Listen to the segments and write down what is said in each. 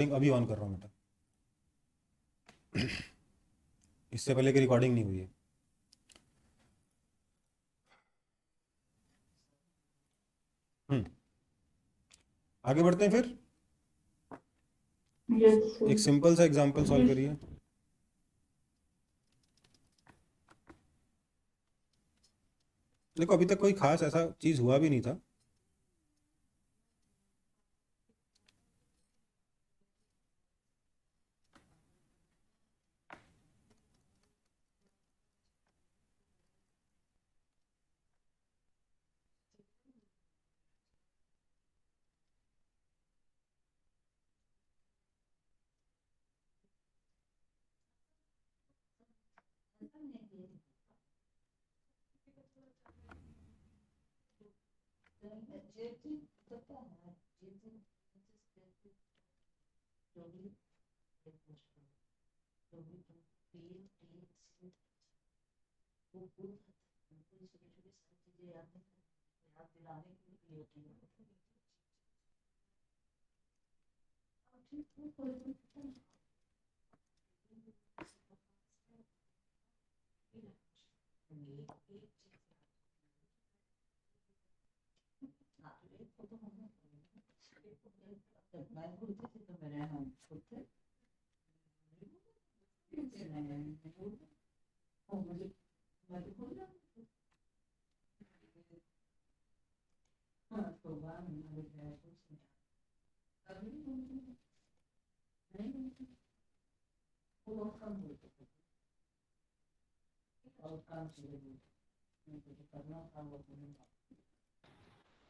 अभी ऑन कर रहा हूँ बेटा, इससे पहले की रिकॉर्डिंग नहीं हुई है। आगे बढ़ते हैं फिर। एक सिंपल सा एग्जांपल सॉल्व करिए। देखो अभी तक कोई खास ऐसा चीज हुआ भी नहीं था।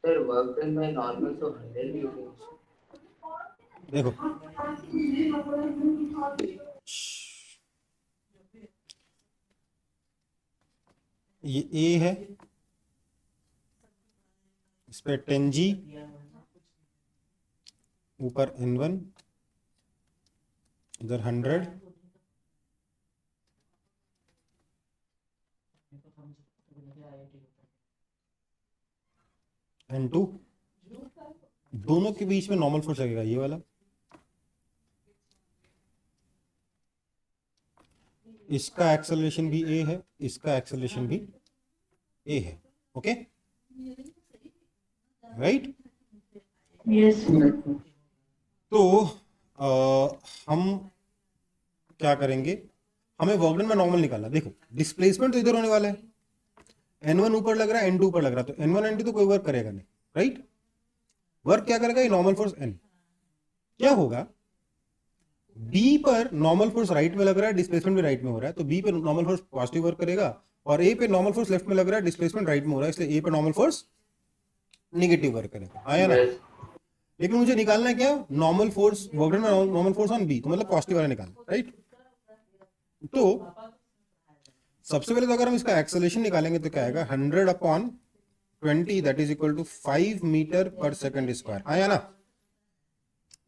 Sir work done by normal तो 100 न्यूटन। देखो ये ए है, इस पे 10G, ऊपर N1, इधर 100, N2, दोनों के बीच में नॉर्मल फोर्स लगेगा ये वाला। इसका एक्सेलरेशन भी ए है, इसका एक्सेलरेशन भी ए है। Okay right. यस तो हम क्या करेंगे, हमें वर्क डन में नॉर्मल निकालना। देखो डिस्प्लेसमेंट तो इधर होने वाला है, N1 ऊपर लग रहा है, N2 ऊपर लग रहा है, तो N1 N2 तो कोई वर्क करेगा नहीं, राइट। वर्क क्या करेगा, ये नॉर्मल फोर्स N। क्या होगा, B पर नॉर्मल फोर्स राइट में लग रहा है, डिस्प्लेसमेंट भी राइट में हो रहा है, तो B पे नॉर्मल फोर्स पॉजिटिव वर्क करेगा, और A पे नॉर्मल फोर्स लेफ्ट में लग रहा है, डिस्प्लेसमेंट राइट में हो रहा है, इसलिए A पे नॉर्मल फोर्स नेगेटिव वर्क करेगा। आया ना। लेकिन मुझे निकालना है क्या, नॉर्मल फोर्स वर्क डन में नॉर्मल फोर्स ऑन B, तो मतलब पॉजिटिव वाला निकालना, राइट। तो सबसे पहले तो अगर हम इसका एक्सेलरेशन निकालेंगे तो क्या आएगा, 100/20, that is equal to 5 metre per second square. आया ना,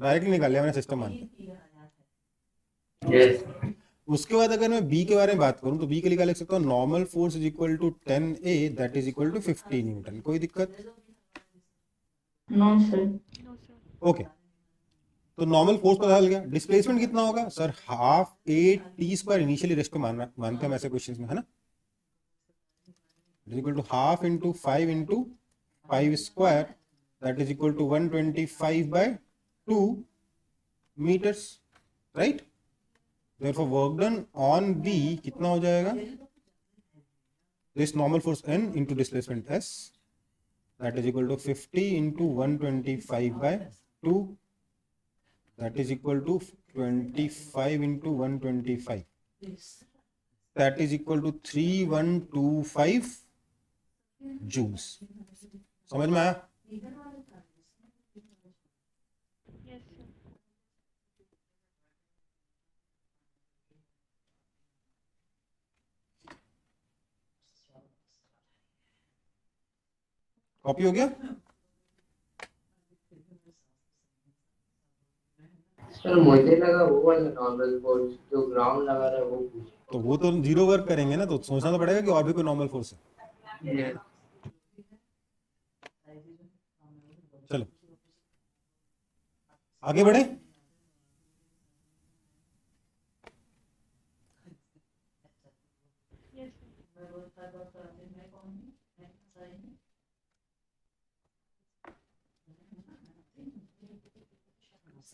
डायरेक्टली निकाल लिया मैंने सिस्टम मान के। यस उसके बाद अगर मैं बी के बारे में बात करूं तो बी के लिए क्या लिख सकता हूं, normal force is equal to 10A, that is equal to 50 newton. कोई दिक्कत? नो सर ओके, तो नॉर्मल फोर्स पता चल गया। डिस्प्लेसमेंट कितना होगा sir, half A t² initially rest मानते हैं ऐसे क्वेश्चंस में, है ना। Equal to half into 5 into 5 square, that is equal to 125/2 metres, right. Therefore work done on B कितना हो जाएगा, this normal force N into displacement S, that is equal to 50 into 125/2, that is equal to 25 into 125, that is equal to 3125 joules। समझ में आया? Copy हो गया? Sir मुझे लगा वो वाला नॉर्मल फोर्स जो ग्राउंड लगा रहा है वो तो वो तो जीरो वर्क करेंगे ना, तो सोचना तो पड़ेगा कि और भी कोई नॉर्मल फोर्स है। Yes. चलो आगे बढ़े।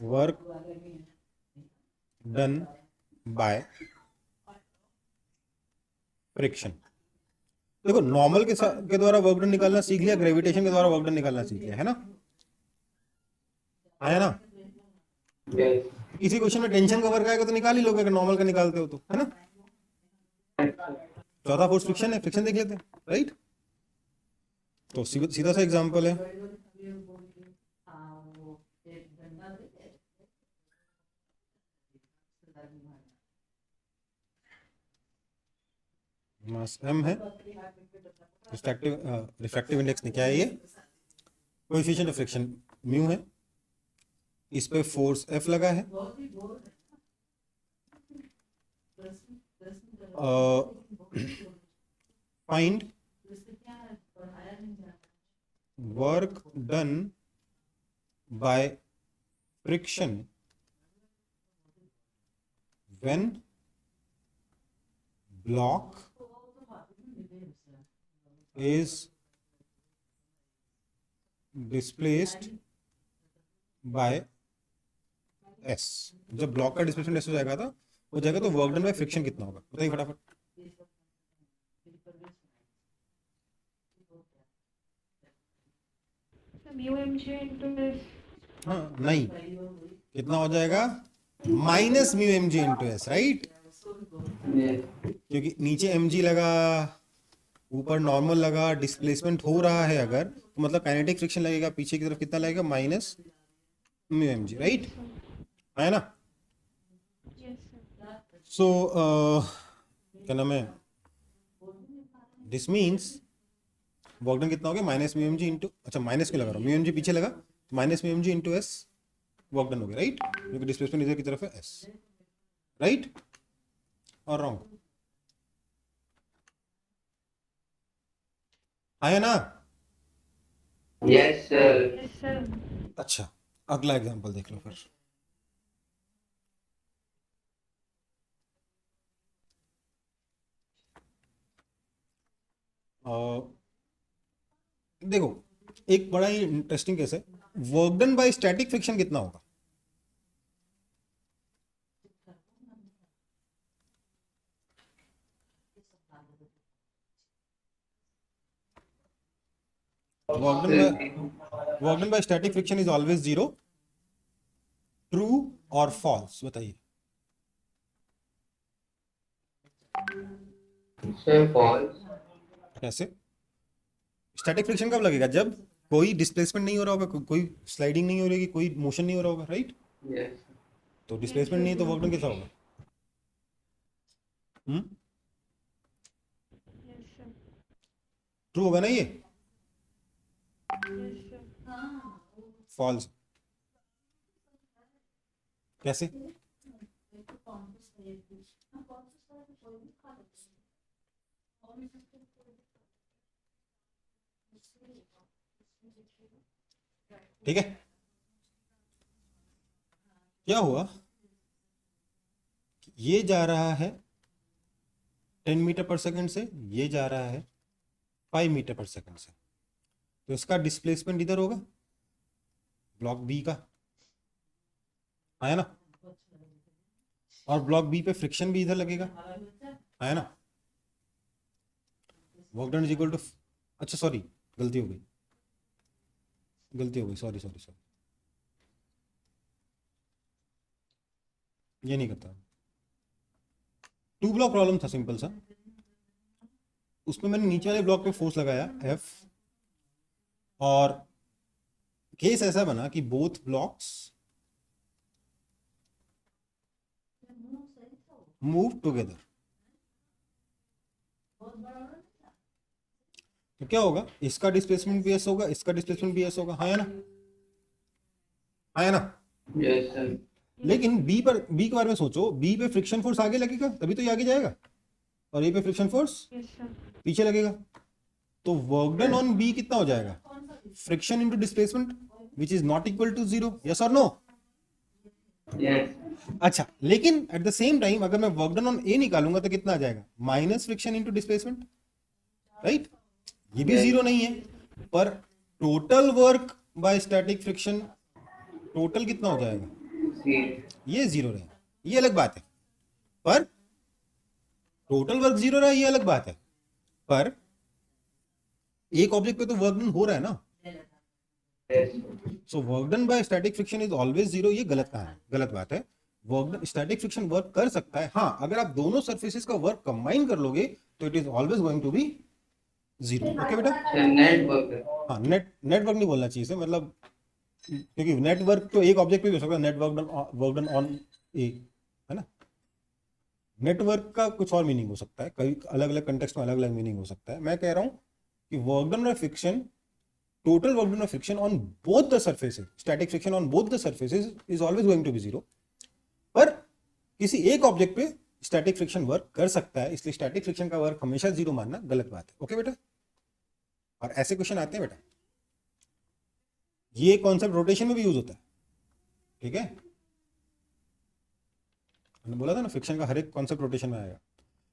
Work done by friction. देखो नॉर्मल के द्वारा वर्क डन निकालना सीख लिया, ग्रेविटेशन के द्वारा वर्क डन निकालना सीख लिया, है ना? आया ना? Yes. किसी क्वेश्चन में टेंशन का वर्क आएगा तो निकाल ही लोगे अगर नॉर्मल का निकालते हो तो, है ना? चौथा फोर्स फ्रिक्शन है, फ्रिक्शन देख लेते हैं, राइट? तो सीधा सा एग्जांपल है, मास m है, रिफ्रैक्टिव इंडेक्स ने क्या है ये, कोएफिशिएंट ऑफ फ्रिक्शन म्यू है, इस पे फोर्स F लगा है, find work done by friction when block is displaced by s। जब ब्लॉक का डिस्प्लेसमेंट s हो जाएगा था हो जाएगा तो वर्क डन बाय फ्रिक्शन कितना होगा बताइए फटाफट। Mu m g into s. हाँ नहीं, कितना हो जाएगा, minus mu m g into s, right? Yes. क्योंकि नीचे एम जी लगा, ऊपर नॉर्मल लगा, डिस्प्लेसमेंट हो रहा है अगर तो मतलब काइनेटिक फ्रिक्शन लगेगा, पीछे की तरफ कितना लगेगा, minus mu m g, right? है ना? सो क्या नाम है, दिस मीन्स वर्क डन कितना हो गया, minus mu m g into, अच्छा माइनस क्यों लगा रहा हूँ, म्यू एम जी पीछे लगा, minus mu m g into s work done हो गया, राइट? क्योंकि डिस्प्लेसमेंट इधर की तरफ है एस, राइट और रॉन्ग? है ना? Yes, sir. Yes sir. अच्छा अगला एग्जांपल देख लो फिर। देखो एक बड़ा ही इंटरेस्टिंग केस है, work done by static friction कितना होगा? Work done by static friction is always zero, true और फॉल्स, बताइए। Sir, false. कैसे? स्टैटिक फ्रिक्शन कब लगेगा, जब कोई डिस्प्लेसमेंट नहीं हो रहा होगा, कोई स्लाइडिंग नहीं हो रही, कोई मोशन नहीं हो रहा होगा, राइट? Yes. तो डिस्प्लेसमेंट नहीं है तो वर्क डन कितना होगा? Yes sir. ट्रू होगा ना ये? Yes sir. फॉल्स। कैसे? ठीक है, क्या हुआ, ये जा रहा है 10 मीटर पर सेकंड से, ये जा रहा है 5 मीटर पर सेकंड से, तो इसका डिस्प्लेसमेंट इधर होगा, ब्लॉक बी का, है ना? और ब्लॉक बी पे फ्रिक्शन भी इधर लगेगा, है ना? Work done is equal to, अच्छा सॉरी गलती हो गई, सॉरी, ये नहीं करता, 2 ब्लॉक प्रॉब्लम था सिंपल सा, उसमें मैंने नीचे वाले ब्लॉक पे फोर्स लगाया F, और केस ऐसा बना कि बोथ ब्लॉक्स मूव टुगेदर, तो क्या होगा, इसका डिस्प्लेसमेंट भी एस होगा, इसका डिस्प्लेसमेंट भी एस होगा, है ना? है ना? Yes, sir. लेकिन बी के बारे में सोचो, बी पे फ्रिक्शन फोर्स आगे लगेगा तभी तो ये आगे जाएगा, और ए पे फ्रिक्शन फोर्स यस सर। पीछे लगेगा, तो वर्क डन ऑन बी कितना हो जाएगा, friction into displacement which is not equal to zero, yes और नो? Yes. अच्छा, लेकिन एट द सेम टाइम अगर मैं वर्क डन ऑन ए निकालूंगा तो कितना आ जाएगा, minus friction into displacement, right? ये भी जीरो नहीं है, पर total work by static friction total कितना हो जाएगा, ये जीरो रहे, ये अलग बात है। पर टोटल वर्क जीरो रहा, ये अलग बात है। पर एक ऑब्जेक्ट पे तो वर्क डन हो रहा है ना। सो work done by static friction is always zero, ये गलत कहा है, गलत बात है। Work done, static friction work कर सकता है हाँ, अगर आप दोनों सरफेसेस का वर्क कंबाइन कर लोगे तो it is always going to be zero. Okay बेटा, नेटवर्क हाँ नेटवर्क नहीं बोलना चाहिए इसे, मतलब क्योंकि नेटवर्क तो एक ऑब्जेक्ट पे भी हो सकता है, वर्क डन ऑन ए, है ना। नेटवर्क का कुछ और मीनिंग हो सकता है, कई अलग अलग कंटेक्स्ट में अलग अलग मीनिंग हो सकता है। मैं कह रहा हूं कि work done by friction, total work done of friction on both the surfaces, static friction on both the surfaces is always going to be zero। पर किसी एक ऑब्जेक्ट पे स्टैटिक फ्रिक्शन वर्क कर सकता है, इसलिए स्टैटिक फ्रिक्शन का work हमेशा जीरो मानना गलत बात है। ओके बेटा, और ऐसे क्वेश्चन आते हैं बेटा, ये कॉन्सेप्ट रोटेशन में भी यूज होता है, ठीक है। मैंने बोला था ना फ्रिक्शन का हर एक कॉन्सेप्ट रोटेशन में आएगा।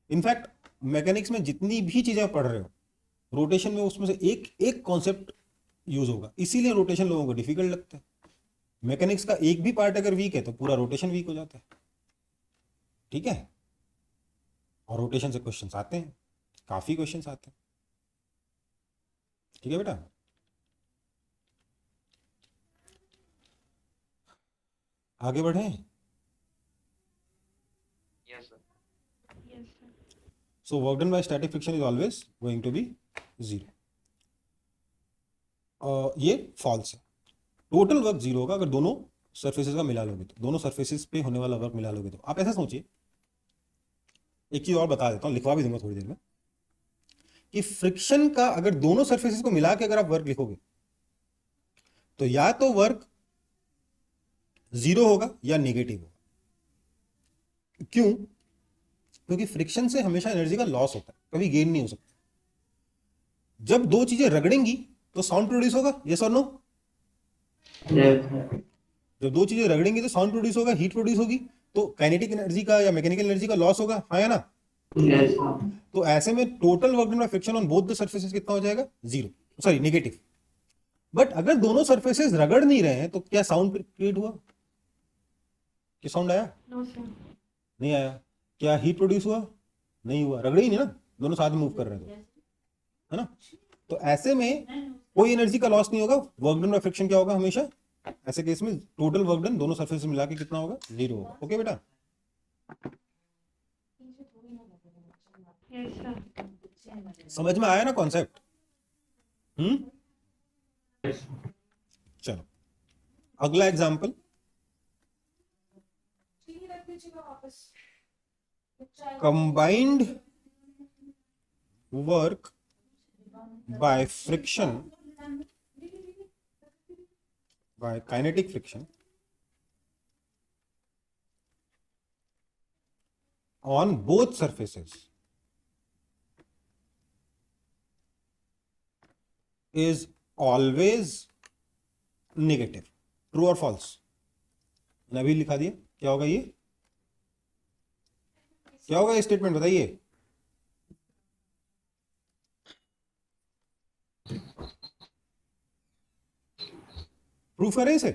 इनफैक्ट मैकेनिक्स में जितनी भी चीजें आप पढ़ रहे हो, रोटेशन में उसमें से एक एक कॉन्सेप्ट यूज होगा, इसीलिए रोटेशन लोगों को डिफिकल्ट लगता है। मैकेनिक्स का एक भी पार्ट अगर वीक है तो पूरा रोटेशन वीक हो जाता है, ठीक है। और रोटेशन से क्वेश्चंस आते हैं, काफी क्वेश्चंस आते हैं, ठीक है बेटा। आगे बढ़े। Yes, sir. So work done by static friction is always going to be zero. ये फॉल्स है, टोटल वर्क जीरो होगा अगर दोनों सरफेसेस का मिला लोगे तो, दोनों सरफेसेस पे होने वाला वर्क मिला लोगे तो। आप ऐसा सोचिए, एक चीज और बता देता हूं, लिखवा भी दूंगा थोड़ी देर में, कि फ्रिक्शन का अगर दोनों सरफेसेस को मिला के अगर आप वर्क लिखोगे तो या तो वर्क जीरो होगा या नेगेटिव होगा। क्यों? क्योंकि फ्रिक्शन से हमेशा एनर्जी का लॉस होता है, कभी गेन नहीं हो सकता। जब दो चीजें रगड़ेंगी तो साउंड प्रोड्यूस होगा, यस और नो। जब दो चीजें रगड़ेंगी तो साउंड प्रोड्यूस होगा, हीट प्रोड्यूस होगी, तो काइनेटिक एनर्जी का या मैकेनिकल एनर्जी का लॉस होगा, हाँ या ना। तो ऐसे में total work done by friction on both the surfaces कितना हो जाएगा? Zero, sorry negative. बट अगर दोनों सरफेसेस रगड़ नहीं रहे हैं तो क्या साउंड क्रिएट हुआ? क्या साउंड आया? No, sir. नहीं आया। क्या हीट प्रोड्यूस हुआ? नहीं हुआ, रगड़े ही नहीं ना, दोनों साथ में मूव कर रहे हैं तो, है ना। तो ऐसे में कोई एनर्जी का लॉस नहीं होगा, वर्क डन बाय फ्रिक्शन क्या होगा हमेशा ऐसे केस में, टोटल वर्क डन दोनों सरफेस से मिला के कितना होगा? जीरो होगा। ओके बेटा, Yes, sir. समझ में आया ना कॉन्सेप्ट? चलो अगला example, combined work by friction, by kinetic friction on both surfaces is always negative। True और फॉल्स? मैंने अभी लिखा दिया, क्या होगा ये, क्या होगा ये स्टेटमेंट बताइए। प्रूफ करें इसे,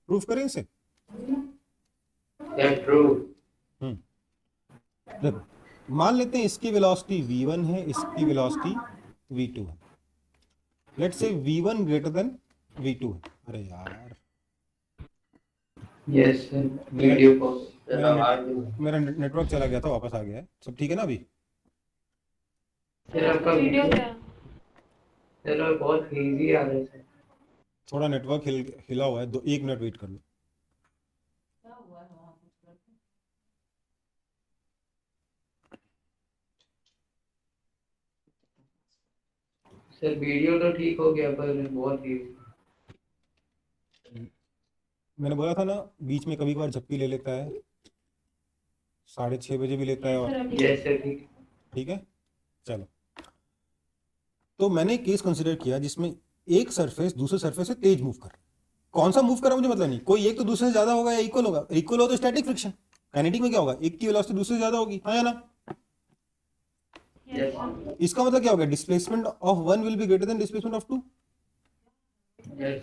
प्रूफ करें इसे। देखो मान लेते हैं इसकी वेलोसिटी v1 है, इसकी वेलोसिटी v2 है। Let's say v1 greater than v2 है। अरे यार यस वीडियो को मेरा नेटवर्क चला गया था, वापस आ गया है, सब ठीक है ना अभी? फिर आपका वीडियो क्या? चलो बहुत इजी आ रहा है। थोड़ा नेटवर्क हिला हुआ है, 1 मिनट वेट कर लो। सर वीडियो तो ठीक हो गया पर बहुत ही मैंने बोला था ना बीच में कभी कभार झपकी ले लेता है, 6:30 बजे भी लेता है, और यस सर ठीक। ठीक है। चलो तो मैंने केस कंसिडर किया जिसमें एक सरफेस दूसरे सरफेस से तेज मूव कर रहा है। कौन सा मूव कर रहा है मुझे मतलब नहीं, कोई एक तो दूसरे से ज्यादा होगा या इक्वल होगा। इक्वल हो तो स्टैटिक फ्रिक्शन, काइनेटिक में क्या होगा, एक की वेलोसिटी दूसरे से ज्यादा होगी, हाँ या ना। Yes, sir. इसका मतलब क्या होगा, displacement of one will be greater than displacement of two. Yes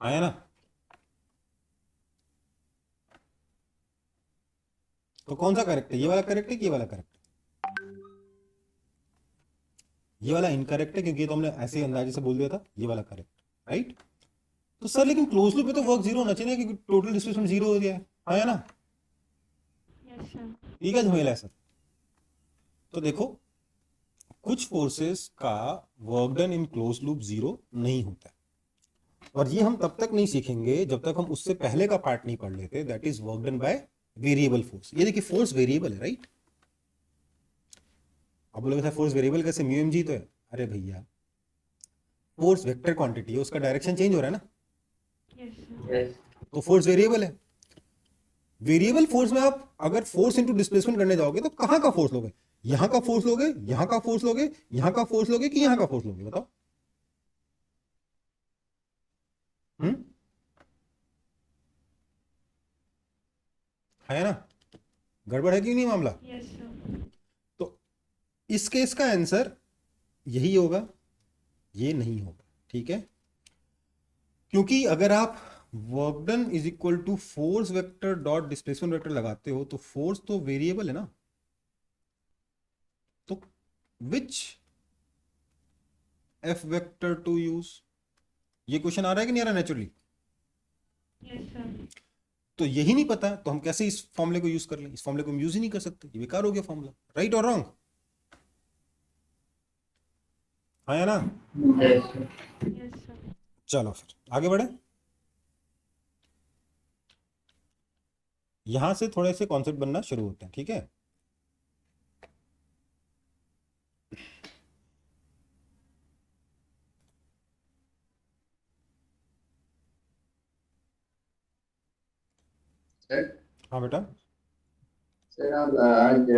आया ना? तो कौन सा करेक्ट है? ये वाला करेक्ट है कि ये वाला करेक्ट है? ये वाला इनकरेक्ट है क्योंकि ये तो हमने ऐसे ही अंदाजे से बोल दिया था। ये वाला करेक्ट, राइट? तो सर लेकिन क्लोज लूप में तो वर्क जीरो होना चाहिए ना, क्योंकि टोटल डिस्प्लेसमेंट जीरो हो गया है। आया ना? Yes sir. ये क्या झमेला है सर? तो देखो, कुछ फोर्सेस का work done in close loop zero नहीं होता है, और ये हम तब तक नहीं सीखेंगे जब तक हम उससे पहले का पार्ट नहीं पढ़ लेते, that is work done by variable force. ये देखिए फोर्स वेरिएबल है, राइट? अब बोलोगे सर फोर्स वेरिएबल कैसे, म्यू एम जी तो है। अरे भैया, फोर्स वेक्टर क्वांटिटी है, उसका डायरेक्शन चेंज हो रहा है ना, यस सर। यस तो फोर्स वेरिएबल है। वेरिएबल फोर्स में आप अगर फोर्स इनटू डिस्प्लेसमेंट करने जाओगे तो कहां का फोर्स लोगे? यहां का फोर्स लोगे, यहां का फोर्स लोगे, यहां का फोर्स लोगे कि यहां का फोर्स लोगे? बताओ। हम्म? है ना? गड़बड़ है कि नहीं मामला? Yes sir. तो इस केस का आंसर यही होगा, ये नहीं होगा, ठीक है? क्योंकि अगर आप work done is equal to force vector dot displacement vector लगाते हो तो फोर्स तो वेरिएबल है ना, तो which F vector to use? ये क्वेश्चन आ रहा है कि नहीं आ रहा नेचुरली? Yes sir. तो यही नहीं पता तो हम कैसे इस फॉर्मूले को यूज कर लें? इस फॉर्मूले को हम यूज ही नहीं कर सकते, ये बेकार हो गया फॉर्मूला। राइट और रॉन्ग? आया ना? Yes sir. Yes sir. चलो फिर आगे बढ़े। यहां से थोड़े से कॉन्सेप्ट बनना शुरू होते हैं, ठीक है? सर हाँ बेटा। सर आप आज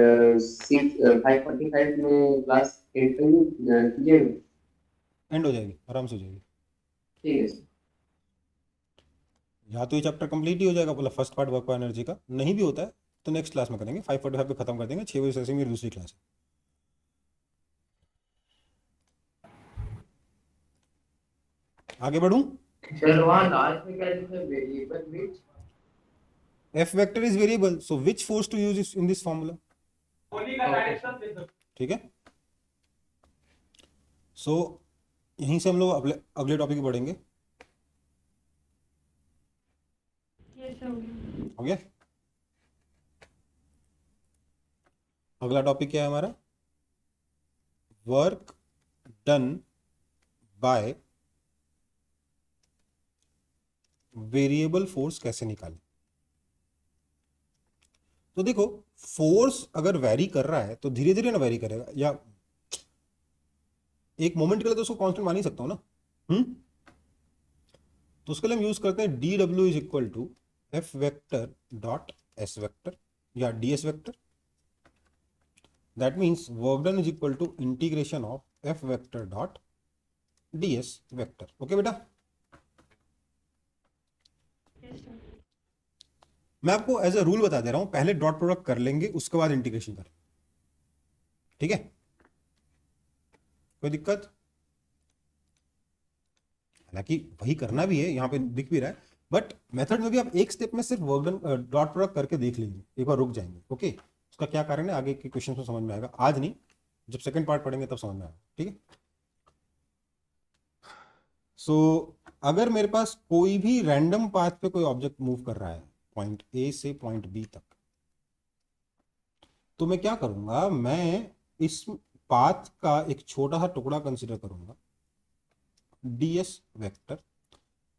5:45 में क्लास एट कीजिएगा। एंड हो जाएगी, आराम से हो जाएगी। ठीक है सर। या तो ये चैप्टर कंप्लीट ही हो जाएगा पूरा, फर्स्ट पार्ट वर्क एनर्जी का। नहीं भी होता है तो नेक्स्ट क्लास में करेंगे, 5:45 पे खत्म कर देंगे। 6 बजे से मेरी दूसरी क्लास है। आगे बढ़ूं? सर वहाँ लास्ट में क्या लिखा है, variable which? F vector is variable, so which force to use in this formula? ठीक है। सो यहीं से हम लोग अगले अगले टॉपिक पढ़ेंगे। यस सर, हो गया। हो गया? अगला टॉपिक क्या है हमारा? Work done by variable force कैसे निकालें? तो देखो, फोर्स अगर वैरी कर रहा है तो धीरे धीरे ना वैरी करेगा, या एक मोमेंट के लिए तो उसको कांस्टेंट मान ही सकता हूं ना। तो उसके लिए हम यूज करते हैं D W is equal to F vector dot S vector या D S vector. That means work done is equal to integration of F vector dot D S vector. Okay बेटा? Yes sir. मैं आपको as a rule बता दे रहा हूं, पहले dot product कर लेंगे, उसके बाद इंटीग्रेशन करें। ठीक है? कोई दिक्कत? हालांकि वही करना भी है, यहां पे दिख भी रहा है, बट मेथड में भी आप एक स्टेप में सिर्फ वर्क डन डॉट प्रोडक्ट करके देख लीजिए, एक बार रुक जाएंगे। ओके? उसका क्या कारण है आगे के क्वेश्चन में समझ में आएगा, आज नहीं, जब सेकंड पार्ट पढ़ेंगे तब समझ में आएगा। ठीक है? सो अगर मेरे पास कोई भी रैंडम पाथ पे कोई ऑब्जेक्ट मूव कर रहा है पॉइंट ए से पॉइंट बी तक, तो मैं क्या करूंगा, मैं इस पाथ का एक छोटा सा टुकड़ा कंसिडर करूंगा, ds वेक्टर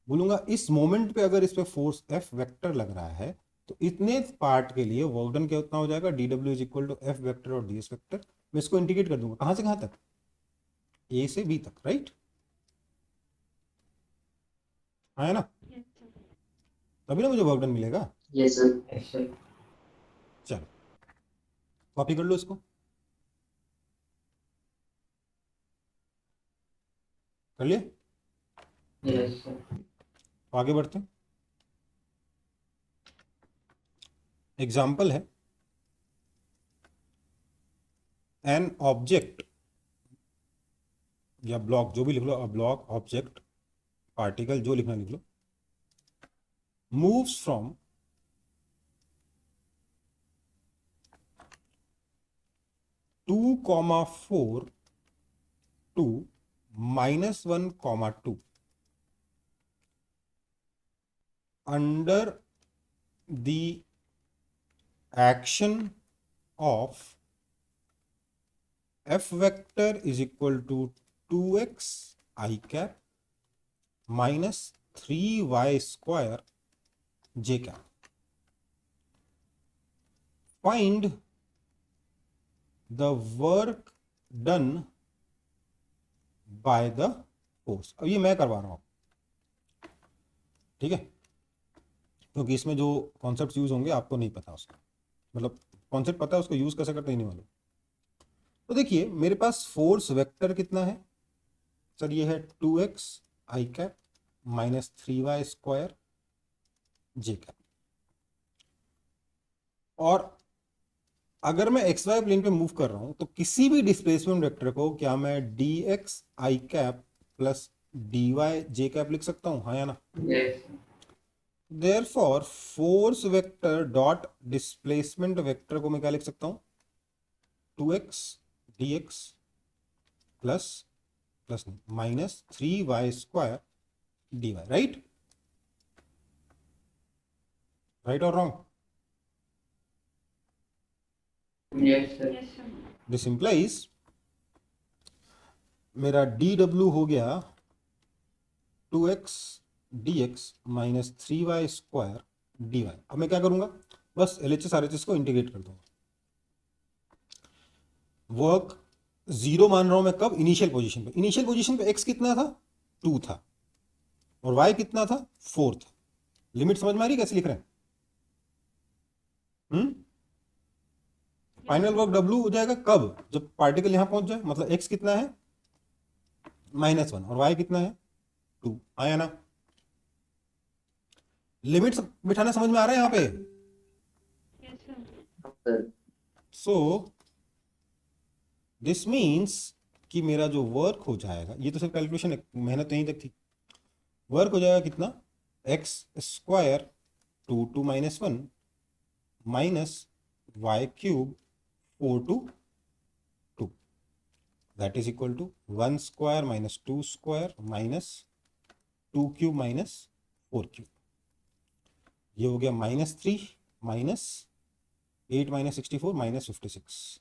बोलूंगा। इस मोमेंट पे अगर इस पे फोर्स f वेक्टर लग रहा है तो इतने पार्ट के लिए वर्क डन क्या उतना हो जाएगा, dw is equal to F vector और ds वेक्टर। मैं इसको इंटीग्रेट कर दूंगा, कहां से कहां तक? a से b तक, राइट? आया ना? Yes sir. तभी ना मुझे वर्क डन मिलेगा। Yes sir. Yes sir. चलो कॉपी कर लो इसको, कर लिया? Yes sir. तो आगे बढ़ते हैं। एग्जाम्पल है, एन ऑब्जेक्ट या ब्लॉक, जो भी लिख लो, ब्लॉक, ऑब्जेक्ट, पार्टिकल, जो लिखना लिख लो, moves from 2,4 to -1,2 under the action of f vector is equal to 2x I cap minus 3y square j cap. Find the work done by the force. अब ये मैं करवा रहा हूं, ठीक है, क्योंकि इसमें जो कॉन्सेप्ट यूज होंगे आपको नहीं पता उसका, मतलब कॉन्सेप्ट पता है, उसको यूज कैसे करते ही नहीं मालूम। तो देखिए मेरे पास फोर्स वेक्टर कितना है सर, ये है 2x I cap minus 3y square j cap. और अगर मैं एक्स वाई प्लेन पे मूव कर रहा हूं तो किसी भी डिस्प्लेसमेंट वेक्टर को क्या मैं dx I cap plus dy j cap लिख सकता हूं, हाँ या ना? Yes. Therefore force vector dot displacement vector को मैं क्या लिख सकता हूं, 2x dx प्लस प्लस नहीं minus 3y square dy, right? Right और wrong? Yes, sir. Yes, sir. This implies मेरा dw हो गया 2x dx minus 3y square dy। अब मैं क्या करूंगा, बस LHS RHS को इंटीग्रेट कर दूंगा। वर्क 0 मान रहा हूं मैं कब, इनिशियल पोजीशन पे। इनिशियल पोजीशन पे x कितना था, 2 था, और y कितना था, 4 था। लिमिट समझ में आ रही कैसे लिख रहे हैं? फाइनल वर्क W हो जाएगा कब, जब पार्टिकल यहां पहुंच जाए, मतलब x कितना है, -1, और y कितना है, 2। आया ना? लिमिट बिठाना समझ में आ रहा है यहाँ पे? Yes, sir. Sir. So this means कि मेरा जो वर्क हो जाएगा, ये तो सिर्फ कैलकुलेशन है, मेहनत यहीं तक थी। वर्क हो जाएगा कितना, x square 2 to -1 minus y cube 4 to 2, that is equal to 1 square minus 2 square minus 2 cube minus 4 cube. ये हो गया -3 minus 8 minus 64 minus 56,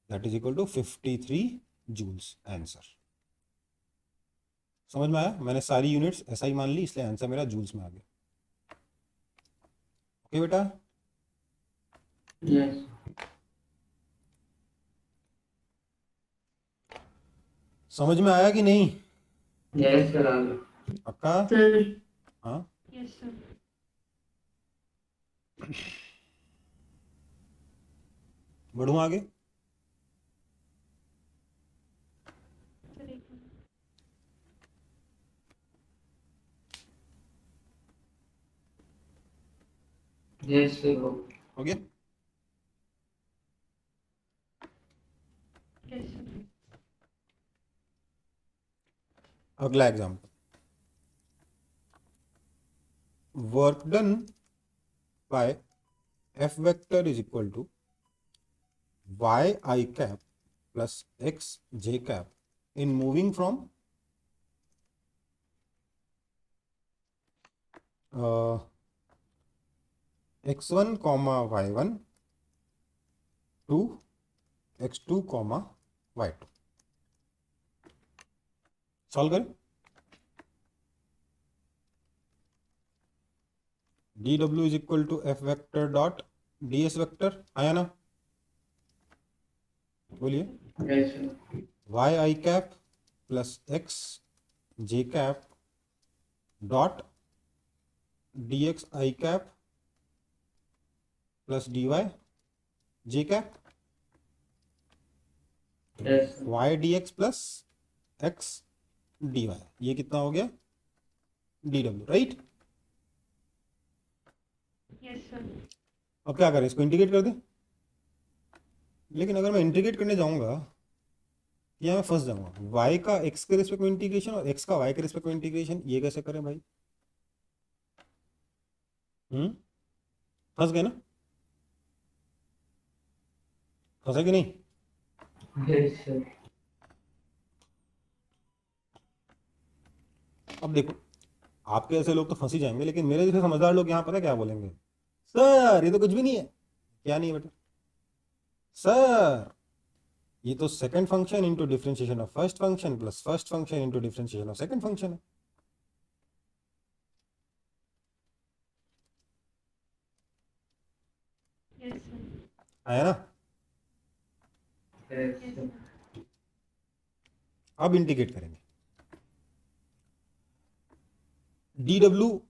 that is equal to 53 joules answer. समझ में आया? मैंने सारी यूनिट्स ऐसा ही मान ली, इसलिए आंसर मेरा जूल्स में आ गया। ओके बेटा? Yes. समझ में आया कि नहीं? Yes, sir. पक्का? Sir. हाँ, Yes, sir. बढ़ू आगे। Sir, एक मिनट। Yes, sir. हो गया? Yes, sir. अगला example, work done by F vector is equal to Y I cap plus X J cap in moving from x1 comma y1 to x2 comma y2। Solve करें। dw is equal to F vector dot ds vector, आया ना? बोलिए। Yes, sir. Y I cap plus X J cap dot dx I cap plus dy J cap Yes, sir. y dx plus x dy, ये कितना हो गया, dw, right? Yes, sir. अब क्या करें, इसको इंटीग्रेट कर दें। लेकिन अगर मैं इंटीग्रेट करने जाऊंगा या मैं फंस जाऊंगा, y का x के रिस्पेक्ट में इंटीग्रेशन और x का y के रिस्पेक्ट में इंटीग्रेशन, ये कैसे करें भाई? फंस गए ना? फंसे कि नहीं? Yes, sir. अब देखो, आपके ऐसे लोग तो फंस ही जाएंगे, लेकिन मेरे जैसे समझदार लोग यहाँ पता है क्या बोलेंगे? सर ये तो कुछ भी नहीं है। क्या नहीं है बेटा? सर ये तो second function into differentiation of first function plus first function into differentiation of second function है। Yes, sir. आया ना? Yes, Yes, sir. sir. अब इंटीग्रेट करेंगे। डी डब्ल्यू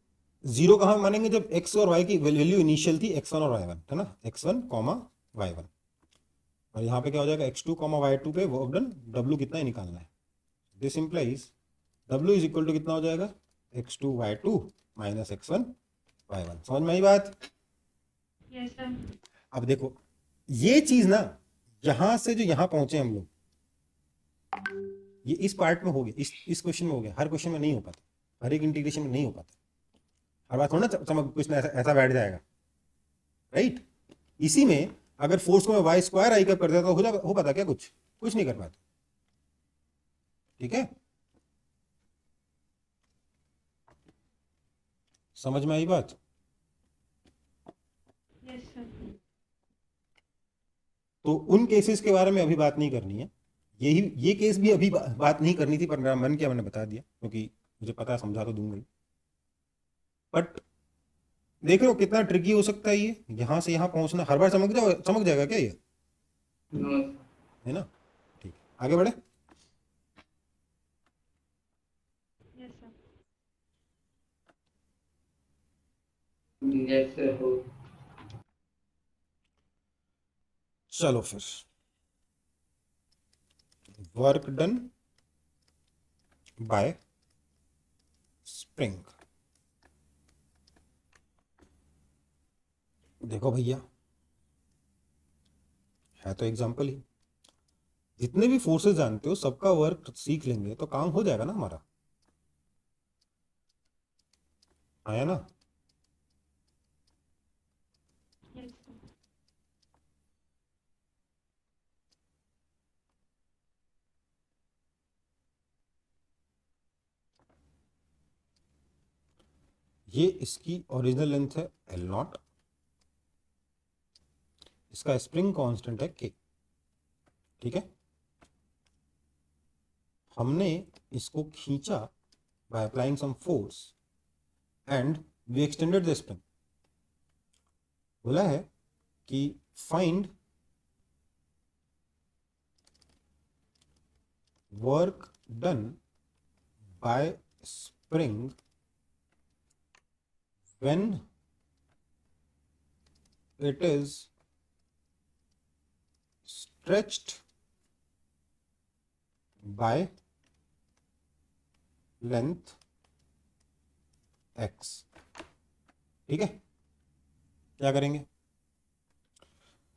जीरो कहाँ मानेंगे? जब एक्स और वाई की वैल्यू इनिशियल थी x1 और y1, है ना, x1 कॉमा y1, और यहाँ पे क्या हो जाएगा x2 कॉमा y2 पे वर्क डन w कितना है निकालना है। This implies w is equal to कितना हो जाएगा? x2 y2 minus x1 y1। समझ में आई बात? Yes, sir. अब देखो ये चीज ना, यहां से जो यहां पहुंचे हम लोग, ये इस पार्ट में हो गया, इस क्वेश्चन में हो गया। हर क्वेश्चन में नहीं हो पाता, हर एक इंटीग्रेशन में नहीं हो पाता, हर बात थोड़ा ना चमक कुछ ना ऐसा बैठ जाएगा, राइट? इसी में अगर फोर्स को मैं वाई स्क्वायर आई कब कर देता तो हो पाता क्या? कुछ नहीं कर पाता। ठीक है, समझ में आई बात? Yes, sir. तो उन केसेस के बारे में अभी बात नहीं करनी है। ये केस भी अभी बात नहीं करनी थी, पर मेरा मन किया, मैंने बता दिया, क्योंकि मुझे पता है, समझा तो दूंगा ही। बट देख रहे हो कितना ट्रिकी हो सकता है ये, यहां से यहां पहुंचना। हर बार चमक जाएगा क्या ये? No, sir. है ना? ठीक है, आगे बढ़े। Yes, sir. Yes, sir. हो. चलो फिर, वर्क डन बाय स्प्रिंग। देखो भैया, है तो एग्जाम्पल ही, जितने भी फोर्सेस जानते हो सबका वर्क सीख लेंगे तो काम हो जाएगा ना हमारा। आया ना? Yes, sir. ये इसकी ओरिजिनल लेंथ है L0, इसका स्प्रिंग कांस्टेंट है K। ठीक है, हमने इसको खींचा by applying some force and we extended the spring. बोला है कि find work done by spring when it is stretched by length x। ठीक है, क्या करेंगे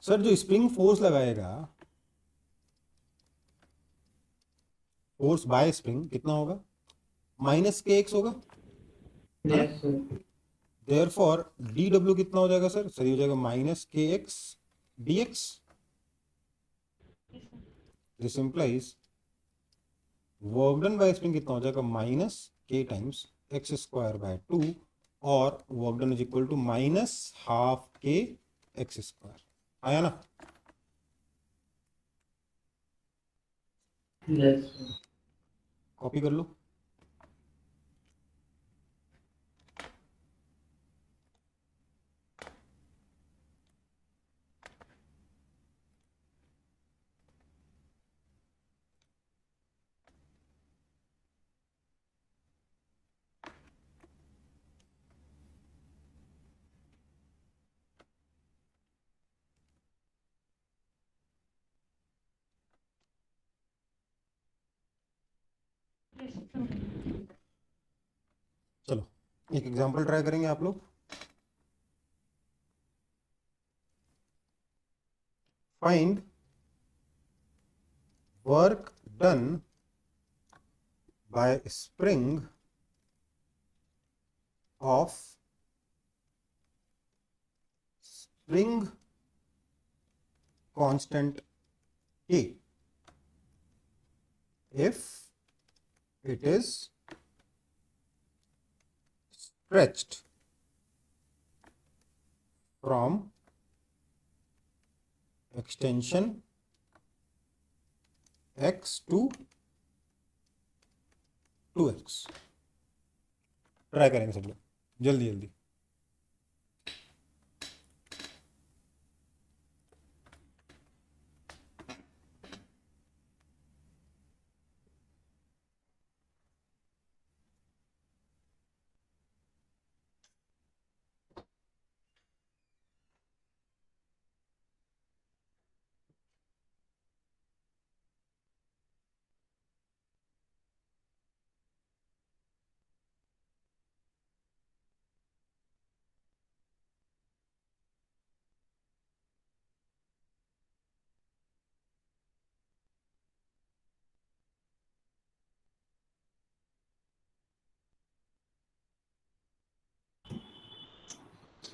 सर? जो स्प्रिंग फोर्स लगाएगा, फोर्स बाय स्प्रिंग कितना होगा? माइनस के एक्स होगा, है ना? Yes, sir. Therefore D W कितना हो जाएगा सर? सही हो जाएगा minus k x d x. Yes, sir. This implies work done by spring कितना हो जाएगा? माइनस के टाइम्स एक्स स्क्वायर बाय 2, और work done is equal to minus half k x square. आया ना? Yes, sir. कॉपी कर लो। Yes, sir. चलो एक एग्जांपल ट्राई करेंगे आप लोग। Find work done by spring of spring constant K if it is stretched from extension x to 2x। Try करेंगे सब लोग जल्दी जल्दी।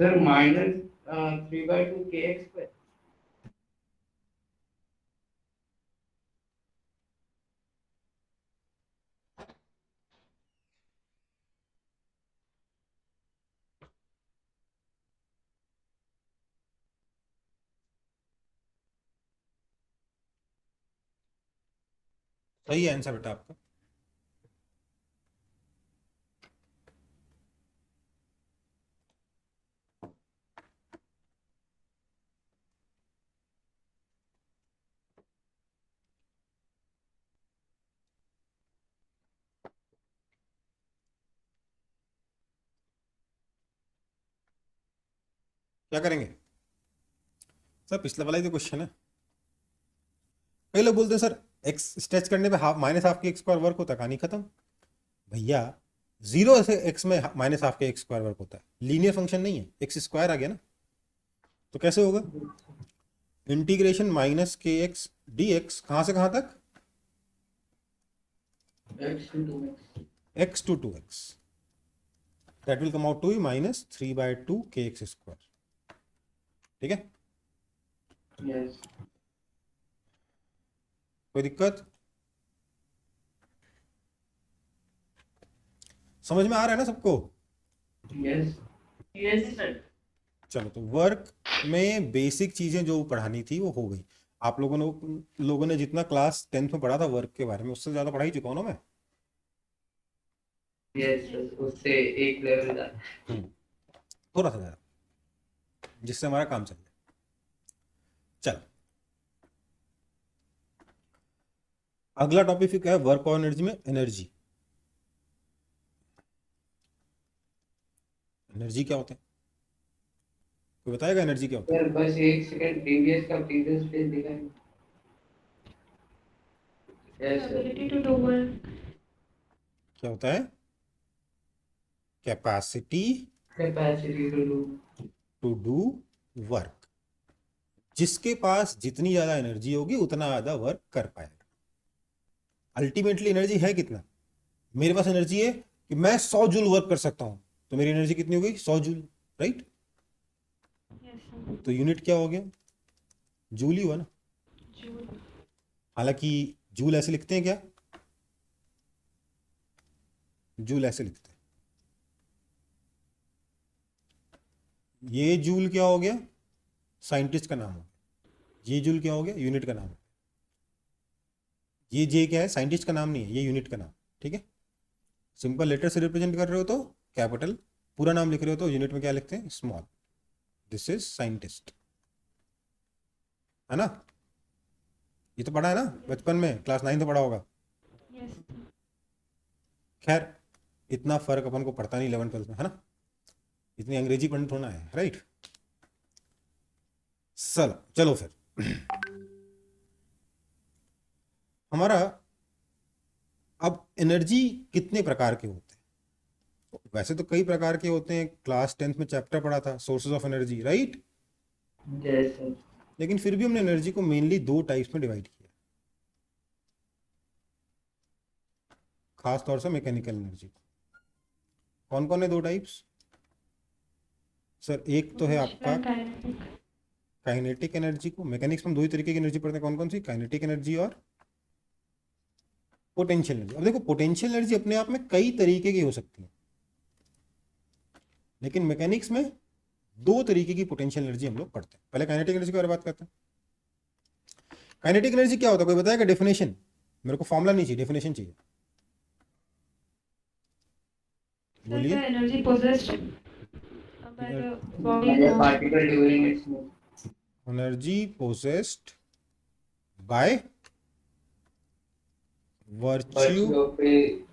Sir, minus 3/2 kx square. सही है आंसर बेटा आपका। क्या करेंगे सर? पिछले वाला ही तो क्वेश्चन है। कई लोग बोलते हैं सर एक्स स्ट्रेच करने पे half minus half k x square work होता है। कहानी खत्म भैया। जीरो से एक्स में minus half k x square work होता है। लीनियर फंक्शन नहीं है, एक्स स्क्वायर आ गया ना। तो कैसे होगा? Integration minus k x d x कहां से कहां तक? X to 2x. X to 2x। That will come out to minus 3/2 k x square. ठीक है, Yes. कोई दिक्कत? समझ में आ रहा है ना सबको? Yes. Yes, sir. चलो, तो वर्क में बेसिक चीजें जो पढ़ानी थी वो हो गई। आप लोगों ने जितना क्लास 10th में पढ़ा था वर्क के बारे में, उससे ज्यादा पढ़ा ही चुका हूं ना मैं। Yes, sir. उससे एक लेवल का। थोड़ा सा ज्यादा, जिससे हमारा काम चल जाए। चलो, अगला टॉपिक है वर्क और एनर्जी में एनर्जी। एनर्जी क्या होता है? कोई बताएगा एनर्जी क्या होता है? सर बस एक सेकंड प्रीवियस का प्रीवियस पेज दिखाएं। Yes, sir. Ability to do work. क्या होता है? Capacity Capacity to do. To do work. जिसके पास जितनी ज्यादा एनर्जी होगी उतना ज्यादा वर्क कर पाएगा। अल्टीमेटली एनर्जी है कितना? मेरे पास एनर्जी है कि मैं 100 जूल वर्क कर सकता हूं, तो मेरी एनर्जी कितनी हो गई? 100 जूल, राइट? Yes, sir. तो यूनिट क्या हो गया? जूल ही हुआ ना। Joule. हालांकि जूल ऐसे लिखते हैं क्या? जूल ऐसे लिखते हैं। ये जूल क्या हो गया? साइंटिस्ट का नाम हो गया। ये जूल क्या हो गया? यूनिट का नाम। ये जे क्या है? साइंटिस्ट का नाम नहीं है, ये यूनिट का नाम। ठीक है, सिंपल लेटर से रिप्रेजेंट कर रहे हो तो कैपिटल, पूरा नाम लिख रहे हो तो यूनिट में क्या लिखते हैं? स्मॉल। दिस इज साइंटिस्ट, है ना? ये तो पढ़ा है ना बचपन में, क्लास 9 तो पढ़ा होगा। Yes, sir. खैर, इतना फर्क अपन को पड़ता नहीं 11th 12th में, है ना? इतनी अंग्रेजी पंडित होना है, राइट? चलो फिर हमारा अब एनर्जी कितने प्रकार के होते हैं? वैसे तो कई प्रकार के होते हैं, क्लास 10th में चैप्टर पढ़ा था sources of energy, right? Yes, sir. लेकिन फिर भी हमने एनर्जी को मेनली 2 टाइप्स में डिवाइड किया, खास तौर से मैकेनिकल एनर्जी। कौन कौन है 2 टाइप्स? सर एक तो है आपका Conventional kinetic. काइनेटिक एनर्जी को, मैकेनिक्स में दो ही तरीके की एनर्जी पढ़ते हैं, कौन कौन सी, काइनेटिक एनर्जी और पोटेंशियल एनर्जी। अब देखो पोटेंशियल एनर्जी अपने आप में कई तरीके की हो सकती है, लेकिन मैकेनिक्स में दो तरीके की पोटेंशियल एनर्जी हम लोग पढ़ते हैं। पहले काइनेटिक एनर्जी के बारे में बात करते हैं। काइनेटिक एनर्जी क्या होता है, कोई बताएगा डेफिनेशन? मेरे को फॉर्मूला नहीं चाहिए, डेफिनेशन चाहिए। Sir, बोलिए। the energy possessed by the body As a or particle during its move. Energy possessed by virtue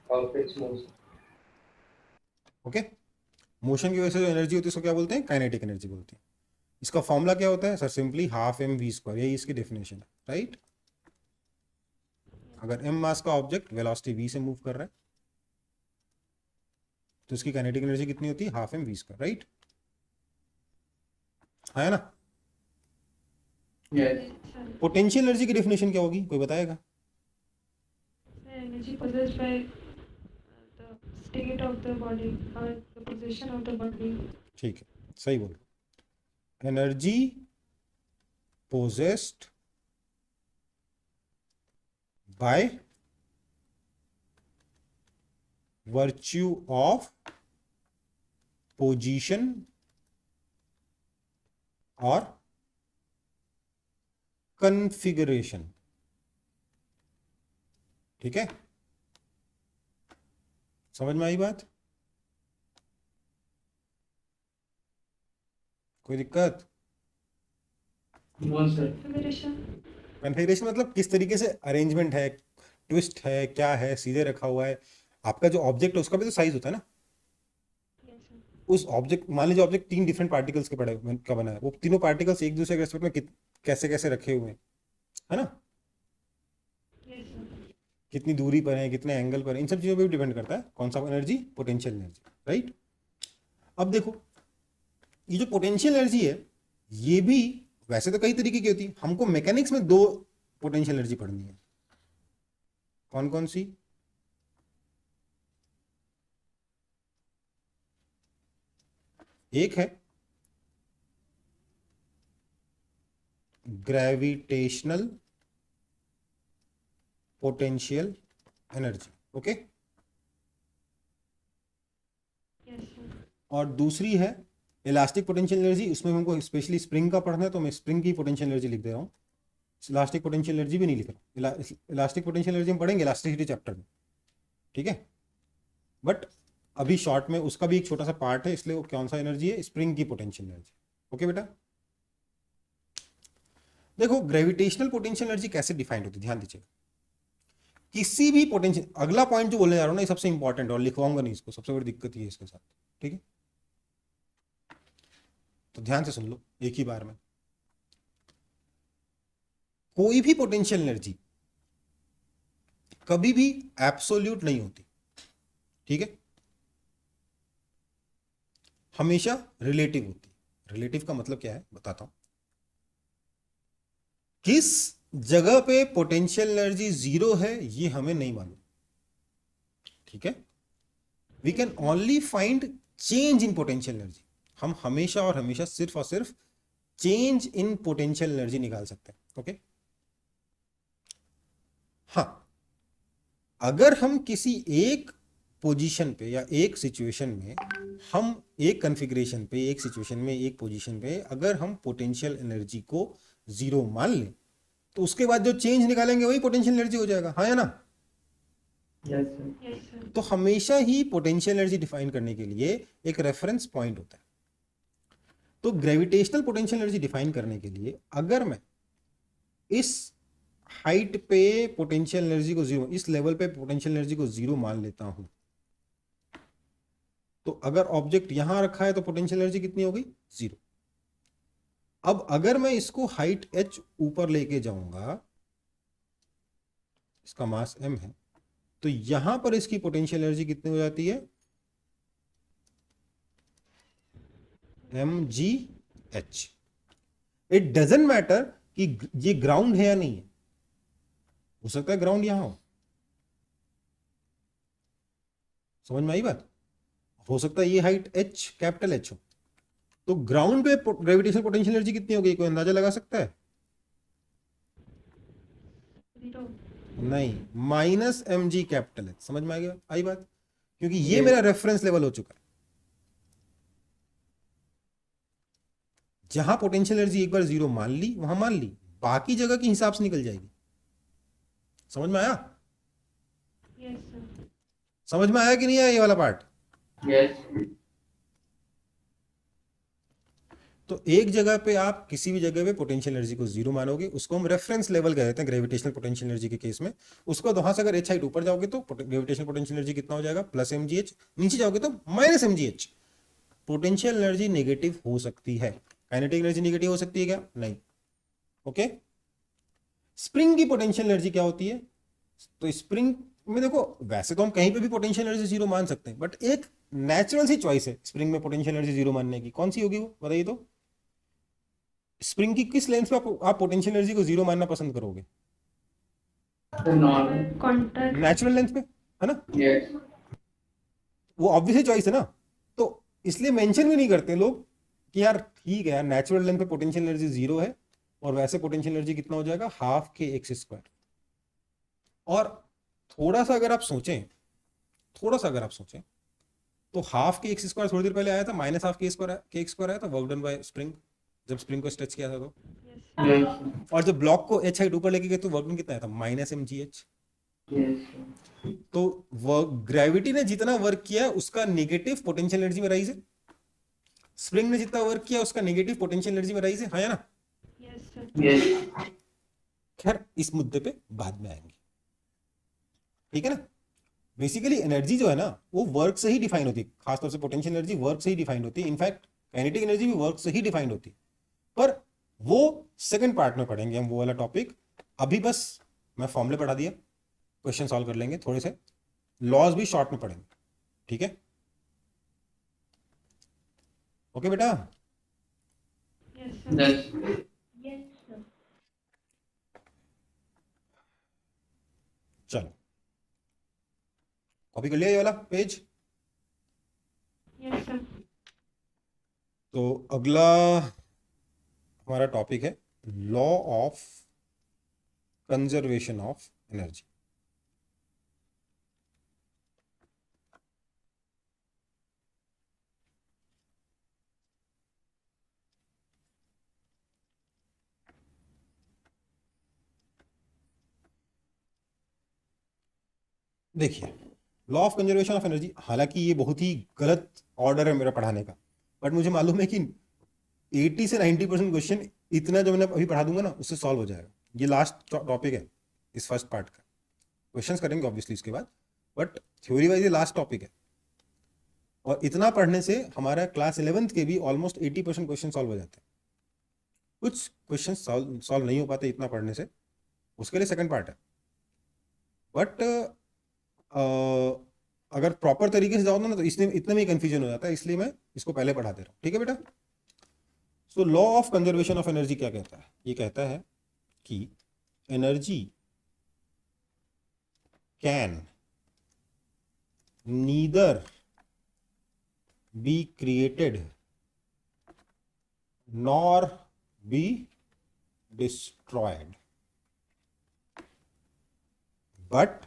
Of its motion. Okay, motion की वजह से जो एनर्जी होती है उसको क्या बोलते हैं, काइनेटिक एनर्जी बोलते हैं। इसका फॉर्मूला क्या होता है sir, simply half M we square, यही इसकी डेफिनेशन है, राइट। अगर एम मास का ऑब्जेक्ट वेलोसिटी वी से मूव कर रहा है तो इसकी काइनेटिक एनर्जी कितनी होती है, half M we square, right, है ना। Yes. sir, पोटेंशियल एनर्जी की डेफिनेशन क्या होगी, कोई बताएगा? the energy possessed by the state of the body or the position of the body. ठीक है, सही बोल, energy possessed by virtue of position और कन्फिगरेशन, ठीक है, समझ में आई बात? कोई दिक्कत? No, sir. Configuration. कन्फिगरेशन मतलब किस तरीके से अरेंजमेंट है, ट्विस्ट है, क्या है, सीधे रखा हुआ है। आपका जो ऑब्जेक्ट है उसका भी तो साइज होता है ना। Yes, sir. उस ऑब्जेक्ट, मान लीजिए ऑब्जेक्ट तीन डिफरेंट पार्टिकल्स के पड़े का बना है, वो तीनों पार्टिकल्स एक दूसरे के रेस्पेक्ट में कैसे कैसे रखे हुए हैं, है ना, Yes, sir. कितनी दूरी पर है, कितने एंगल पर है, इन सब चीज़ों पे भी डिपेंड करता है कौन सा एनर्जी, पोटेंशियल एनर्जी, राइट। अब देखो ये जो पोटेंशियल एनर्जी है ये भी वैसे तो कई तरीके की होती है, हमको मैकेनिक्स में दो पोटेंशियल एनर्जी पढ़नी है, कौन कौन सी? एक है gravitational potential energy, okay, Yes, sir. और दूसरी है इलास्टिक पोटेंशियल एनर्जी। उसमें हमको स्पेशली स्प्रिंग का पढ़ना है तो मैं स्प्रिंग की पोटेंशियल एनर्जी लिख दे रहा हूँ, इलास्टिक पोटेंशियल एनर्जी भी नहीं लिख रहा हूँ। इलास्टिक पोटेंशियल एनर्जी हम पढ़ेंगे इलास्टिसिटी चैप्टर में, ठीक है, बट अभी शॉर्ट में उसका भी एक छोटा सा पार्ट है, इसलिए वो कौन सा एनर्जी है, स्प्रिंग की पोटेंशियल एनर्जी, ओके बेटा। देखो ग्रेविटेशनल पोटेंशियल एनर्जी कैसे डिफाइंड होती है, ध्यान दीजिएगा। किसी भी पोटेंशियल, अगला पॉइंट जो बोलने जा रहा हूं ना ये सबसे इंपॉर्टेंट और लिखवाऊंगा नहीं इसको, सबसे बड़ी दिक्कत ये है इसके साथ, ठीक है, तो ध्यान से सुन लो एक ही बार में। कोई भी पोटेंशियल एनर्जी कभी भी एब्सोल्यूट नहीं होती, ठीक है, हमेशा रिलेटिव होती है। रिलेटिव का मतलब क्या है बताता हूं। किस जगह पे पोटेंशियल एनर्जी जीरो है ये हमें नहीं मालूम, ठीक है, we can only find change in potential energy. हम हमेशा और हमेशा सिर्फ और सिर्फ चेंज इन पोटेंशियल एनर्जी निकाल सकते हैं, ओके। हाँ, अगर हम किसी एक पोजीशन पे या एक सिचुएशन में, हम एक कॉन्फ़िगरेशन पे, एक सिचुएशन में, एक पोजीशन पे अगर हम पोटेंशियल एनर्जी को जीरो मान लें तो उसके बाद जो चेंज निकालेंगे वही पोटेंशियल एनर्जी हो जाएगा, हाँ या ना। Yes, sir. Yes, sir. तो हमेशा ही पोटेंशियल एनर्जी डिफाइन करने के लिए एक रेफरेंस पॉइंट होता है। तो ग्रेविटेशनल पोटेंशियल एनर्जी डिफाइन करने के लिए अगर मैं इस हाइट पे पोटेंशियल एनर्जी को जीरो, इस लेवल पे पोटेंशियल एनर्जी को जीरो मान लेता हूं, तो अगर ऑब्जेक्ट यहां रखा है तो पोटेंशियल एनर्जी कितनी हो गई, जीरो। अब अगर मैं इसको हाइट h ऊपर लेके जाऊंगा, इसका मास m है, तो यहां पर इसकी पोटेंशियल एनर्जी कितनी हो जाती है, mgh। इट डजेंट मैटर कि ये ग्राउंड है या नहीं है, हो सकता है ग्राउंड यहां हो, समझ में आई बात, हो सकता है ये हाइट h कैपिटल H हो, तो ग्राउंड पे ग्रेविटेशनल पोटेंशियल एनर्जी कितनी होगी, कोई अंदाजा लगा सकता है? 0. नहीं, माइनस एम जी कैपिटल है। समझ में आ गया, आई बात? क्योंकि ये Yes. मेरा रेफरेंस लेवल हो चुका है। जहां पोटेंशियल एनर्जी एक बार 0 मान ली, वहां मान ली, बाकी जगह की हिसाब से निकल जाएगी। समझ में आया? Yes, sir. समझ में आया कि नहीं आया ये वाला पार्ट? Yes. तो एक जगह पे आप किसी भी जगह पे पोटेंशियल एनर्जी को 0 मानोगे, उसको हम रेफरेंस लेवल कहते हैं ग्रेविटेशनल पोटेंशियल एनर्जी के केस में। उसको वहां से अगर एच हाइट ऊपर जाओगे तो ग्रेविटेशनल पोटेंशियल एनर्जी कितना हो जाएगा, प्लस एम जी एच। नीचे जाओगे तो minus m g h. Potential energy negative हो सकती है। काइनेटिक एनर्जी नेगेटिव हो सकती है क्या? नहीं। ओके। स्प्रिंग की पोटेंशियल एनर्जी क्या होती है? तो स्प्रिंग में देखो, वैसे तो हम कहीं पे भी पोटेंशियल एनर्जी 0 मान सकते हैं, बट एक नेचुरल सी चॉइस है स्प्रिंग में पोटेंशियल एनर्जी 0 मानने की। कौन सी होगी वो, बताइए तो? स्प्रिंग की किस लेंथ पे आप पोटेंशियल एनर्जी को 0 मानना पसंद करोगे? The normal. Contact. Natural length पे, है ना? Yes. वो ऑब्वियसली चॉइस है ना। तो इसलिए मेंशन भी नहीं करते लोग कि यार ठीक है यार, नेचुरल लेंथ पे पोटेंशियल एनर्जी 0 है, और वैसे पोटेंशियल एनर्जी कितना हो जाएगा, हाफ के एक्स स्क्वायर। और थोड़ा सा अगर आप सोचें, तो हाफ के एक्स स्क्वायर थोड़ी देर पहले आया था, minus half k x square आया था, वर्क डन बाय स्प्रिंग, जब स्प्रिंग को स्ट्रेच किया था तो। Yes. Yes. और जब ब्लॉक को एच हाइट ऊपर लेके गए तो वर्क डन कितना आया था, minus m g h. Yes. तो ग्रेविटी ने जितना वर्क किया उसका नेगेटिव पोटेंशियल एनर्जी में राइज है। स्प्रिंग ने जितना वर्क किया उसका नेगेटिव पोटेंशियल एनर्जी में राइज है, हाँ या ना? Yes, sir. Yes. खैर इस मुद्दे पे बाद में आएंगे, ठीक है ना? बेसिकली एनर्जी जो है ना, वो वर्क से ही डिफाइन होती है। खासतौर से पोटेंशियल एनर्जी वर्क से ही डिफाइन होती है। इनफैक्ट काइनेटिक एनर्जी भी वर्क से ही डिफाइंड होती है, पर वो सेकंड पार्ट में पढ़ेंगे हम वो वाला टॉपिक। अभी बस मैं फॉर्मूले पढ़ा दिया, क्वेश्चन सॉल्व कर लेंगे, थोड़े से लॉज भी शॉर्ट में पढ़ेंगे, ठीक है? ओके बेटा? Yes, sir. Yes. Yes, sir. चलो, कॉपी कर लिया ये वाला पेज? Yes, sir. तो अगला हमारा टॉपिक है law of conservation of energy. देखिए, law of conservation of energy, हालांकि ये बहुत ही गलत ऑर्डर है मेरा पढ़ाने का, बट मुझे मालूम है कि 80 से 90% क्वेश्चन इतना जो मैंने अभी पढ़ा दूंगा ना उससे सॉल्व हो जाएगा। ये लास्ट टॉपिक है इस फर्स्ट पार्ट का, क्वेश्चंस करेंगे ऑब्वियसली इसके बाद, बट थ्योरी वाइज ये लास्ट टॉपिक है। और इतना पढ़ने से हमारा क्लास 11th के भी ऑलमोस्ट 80% क्वेश्चन सॉल्व हो जाते हैं। कुछ क्वेश्चन सॉल्व नहीं हो पाते इतना पढ़ने से, उसके लिए सेकंड पार्ट है। बट अगर प्रॉपर तरीके से जाओ ना तो इसमें इतने में कंफ्यूजन हो जाता है, इसलिए मैं इसको पहले पढ़ा दे रहा हूँ, ठीक है बेटा? So law of conservation of energy क्या कहता है? ये कहता है कि energy can neither be created nor be destroyed, but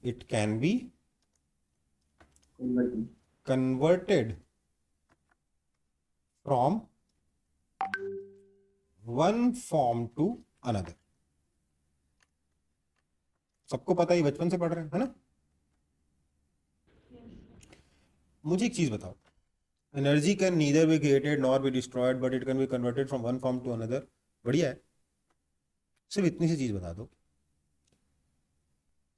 it can be converted from one form to another। सबको पता है, बचपन से पढ़ रहे हैं, है ना? Yes. मुझे एक चीज बताओ, energy can neither be created nor be destroyed but it can be converted from one form to another. बढ़िया है, सिर्फ इतनी सी चीज बता दो।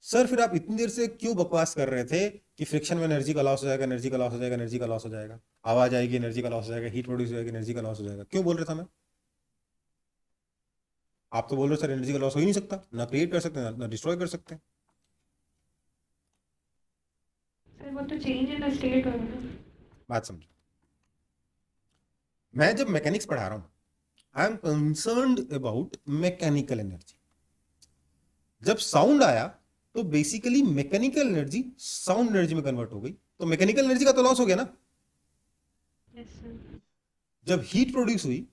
सर फिर आप इतनी देर से क्यों बकवास कर रहे थे कि फ्रिक्शन में एनर्जी का लॉस हो जाएगा, एनर्जी का लॉस हो जाएगा, एनर्जी का लॉस हो जाएगा, आवाज आएगी, एनर्जी का लॉस हो जाएगा, हीट प्रोड्यूस हो जाएगी, एनर्जी का लॉस हो जाएगा? क्यों बोल रहा था मैं? आप तो बोल रहे हो सर एनर्जी का लॉस हो ही नहीं सकता, ना क्रिएट कर सकते ना डिस्ट्रॉय कर सकते। Sir, what to change in the state or बात समझो, मैं जब मैकेनिक्स पढ़ा रहा हूं, I am concerned about mechanical energy. जब साउंड आया तो basically mechanical energy sound energy में कन्वर्ट हो गई, तो मैकेनिकल एनर्जी का तो लॉस हो गया ना। Yes, sir. जब हीट प्रोड्यूस हुई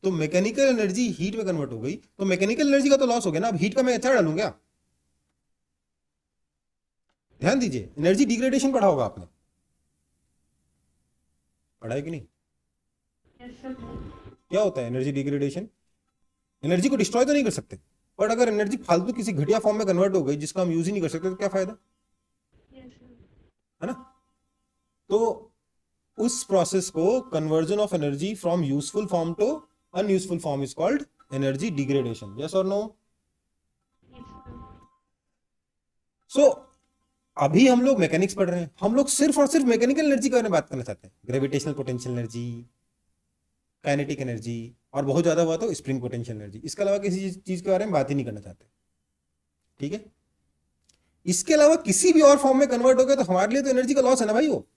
तो मैकेनिकल एनर्जी हीट में कन्वर्ट हो गई, तो मैकेनिकल एनर्जी का तो लॉस हो गया ना। अब हीट का मैं अच्छा डालूं क्या? ध्यान दीजिए, एनर्जी डिग्रेडेशन पढ़ा होगा आपने, पढ़ा है कि नहीं? Yes, sir. क्या होता है एनर्जी डिग्रेडेशन? एनर्जी को डिस्ट्रॉय तो नहीं कर सकते, पर अगर एनर्जी फालतू किसी घटिया फॉर्म में कन्वर्ट हो गई जिसका हम यूज ही नहीं कर सकते तो क्या फायदा, Yes, sir. है ना? तो उस प्रोसेस को conversion of energy from useful form to unuseful form is called energy degradation. Yes और नो? Yes, sir. सो अभी हम लोग मैकेनिक्स पढ़ रहे हैं, हम लोग सिर्फ और सिर्फ मैकेनिकल एनर्जी के बारे में बात करना चाहते हैं, gravitational potential energy, kinetic energy, और बहुत ज्यादा हुआ तो स्प्रिंग पोटेंशियल एनर्जी। इसके अलावा किसी चीज के बारे में बात ही नहीं करना चाहते, ठीक है? इसके अलावा किसी भी और फॉर्म में कन्वर्ट हो गया तो हमारे लिए तो एनर्जी का लॉस है ना भाई। वो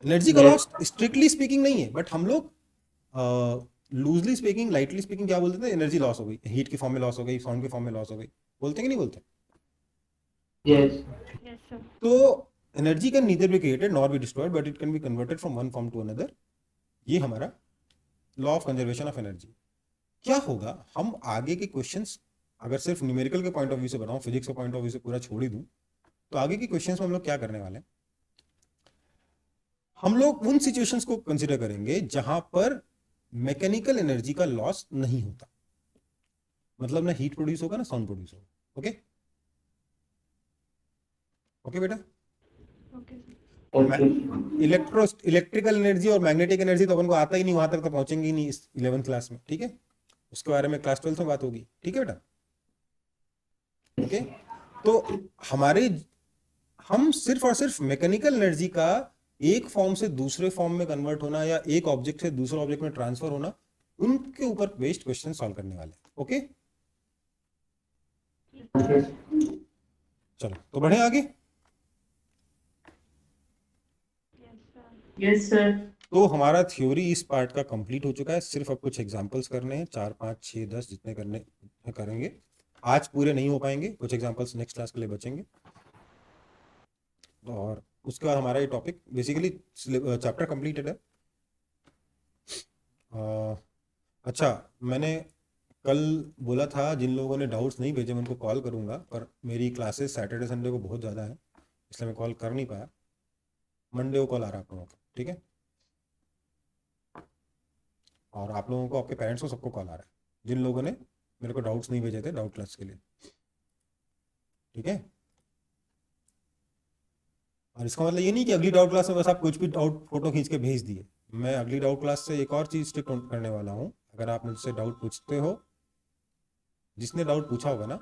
एनर्जी का लॉस स्ट्रिक्टली स्पीकिंग नहीं है, बट हम लोग लूजली स्पीकिंग, लाइटली स्पीकिंग क्या बोलते थे? एनर्जी लॉस हो गई, हीट की फॉर्म में लॉस हो गई, साउंड की फॉर्म में लॉस हो गई, बोलते हैं कि नहीं बोलते? Yes. Yes, sir. तो energy can neither be created nor be destroyed, but it can be converted from one form to another. ये हमारा law of conservation of energy. क्या होगा हम आगे के क्वेश्चंस, अगर सिर्फ न्यूमेरिकल के पॉइंट ऑफ व्यू से बताऊं, फिजिक्स के पॉइंट ऑफ व्यू से पूरा छोड़ ही दूं, तो आगे के क्वेश्चंस में हम लोग क्या करने वाले हैं? हम लोग उन सिचुएशंस को कंसिडर करेंगे जहां पर मैकेनिकल एनर्जी का लॉस नहीं होता, मतलब ना हीट प्रोड्यूस होगा ना साउंड प्रोड्यूस होगा। ओके ओके बेटा? Okay, sir. Okay. Electrical energy और मैग्नेटिक एनर्जी तो अपन को आता ही नहीं, वहां तक तो पहुंचेंगे ही नहीं इस 11th क्लास में, ठीक है? उसके बारे में क्लास 12th में बात होगी, ठीक है बेटा? ओके, तो हम सिर्फ और सिर्फ मैकेनिकल एनर्जी का एक फॉर्म से दूसरे फॉर्म में कन्वर्ट होना या एक ऑब्जेक्ट से दूसरे ऑब्जेक्ट में ट्रांसफर होना, उनके ऊपर बेस्ड क्वेश्चन सॉल्व करने वाले हैं। Okay, Okay. चलो तो बढ़े आगे। Yes, sir. Yes, sir. तो हमारा थ्योरी इस पार्ट का कंप्लीट हो चुका है, सिर्फ अब कुछ एग्जांपल्स करने हैं, 4 5 6 10 जितने करने करेंगे। आज पूरे नहीं हो पाएंगे, कुछ एग्जांपल्स नेक्स्ट क्लास के लिए बचेंगे, और उसके बाद हमारा ये टॉपिक बेसिकली चैप्टर कंप्लीटेड है। अच्छा, मैंने कल बोला था जिन लोगों ने डाउट्स नहीं भेजे मैं उनको कॉल करूंगा, पर मेरी क्लासेस सैटरडे संडे को बहुत ज़्यादा है, इसलिए मैं कॉल कर नहीं पाया। मंडे को कॉल आ रहा है आप लोगों का, ठीक है? और आप लोगों को, आपके पेरेंट्स को, सबको कॉल आ रहा है जिन लोगों ने मेरे को डाउट्स नहीं भेजे थे डाउट क्लास के लिए, ठीक है? और इसका मतलब ये नहीं कि अगली डाउट क्लास में बस आप कुछ भी डाउट फोटो खींच के भेज दिए। मैं अगली डाउट क्लास से एक और चीज़ स्ट्रिक्ट करने वाला हूँ। अगर आप मुझसे डाउट पूछते हो, जिसने डाउट पूछा होगा ना,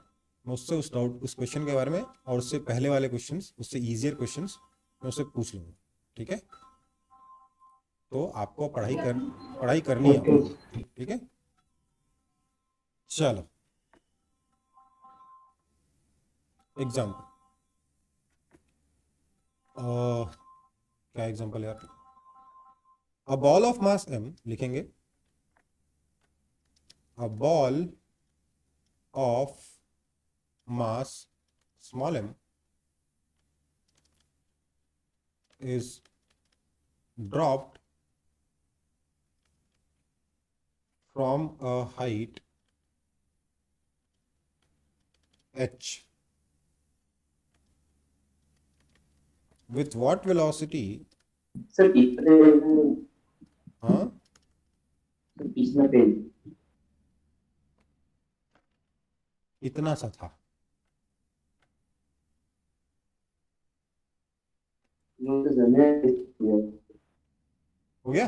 मैं उससे उस क्वेश्चन के बारे में और उससे पहले वाले क्वेश्चंस, उससे ईजियर क्वेश्चंस मैं उससे पूछ लूँगा, ठीक है? तो आपको पढ़ाई करनी है, ठीक है? चलो एग्जाम्पल, क्या एग्जाम्पल यार? A ball of mass m लिखेंगे, a ball of mass small m is dropped from a height h with what velocity? Sir, हाँ, पिछला पेज इतना सा था, हो गया?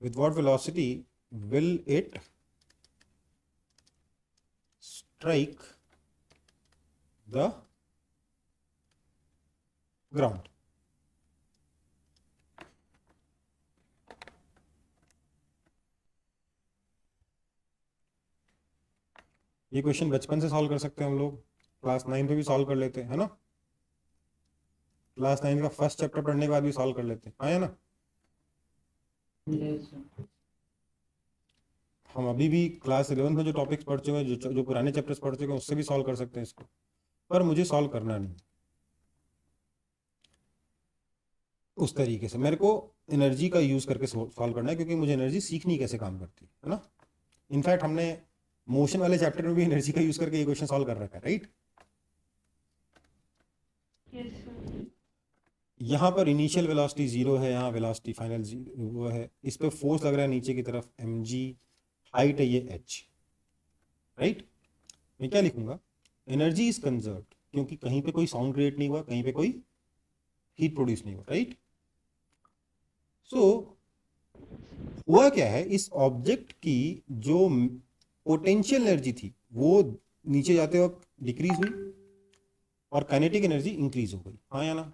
With what velocity will it strike the ground? ये क्वेश्चन बचपन से सॉल्व कर सकते हैं हम लोग, क्लास 9 पे भी सॉल्व कर लेते हैं, है ना? क्लास 9 का फर्स्ट चैप्टर पढ़ने के बाद भी सॉल्व कर लेते हैं, है ना? हम अभी भी क्लास 11 में जो टॉपिक्स पढ़ चुके हैं, जो पुराने चैप्टर्स पढ़ चुके हैं, उससे भी सॉल्व कर सकते हैं इसको, पर मुझे सॉल्व करना नहीं। उस तरीके से मेरे को एनर्जी का यूज करके सॉल्व करना है, क्योंकि मुझे एनर्जी सीखनी कैसे काम करती है ना। इनफैक्ट हमने मोशन वाले चैप्टर में भी एनर्जी का यूज करके ये क्वेश्चन सॉल्व कर रखा है, राइट। Yes, sir. यहाँ पर इनिशियल वेलोसिटी जीरो है, यहाँ वेलोसिटी फाइनल वो है, इस पे फोर्स लग रहा है नीचे की तरफ mg, हाइट है ये h, राइट। मैं क्या लिखूंगा, एनर्जी इज कंजर्व्ड, क्योंकि कहीं पे कोई साउंड क्रिएट नहीं हुआ, कहीं पे कोई हीट प्रोड्यूस नहीं हुआ, राइट। सो हुआ क्या है, इस ऑब्जेक्ट की जो पोटेंशियल एनर्जी थी वो नीचे जाते वक्त डिक्रीज हुई और काइनेटिक एनर्जी इंक्रीज हो गई, हाँ या ना।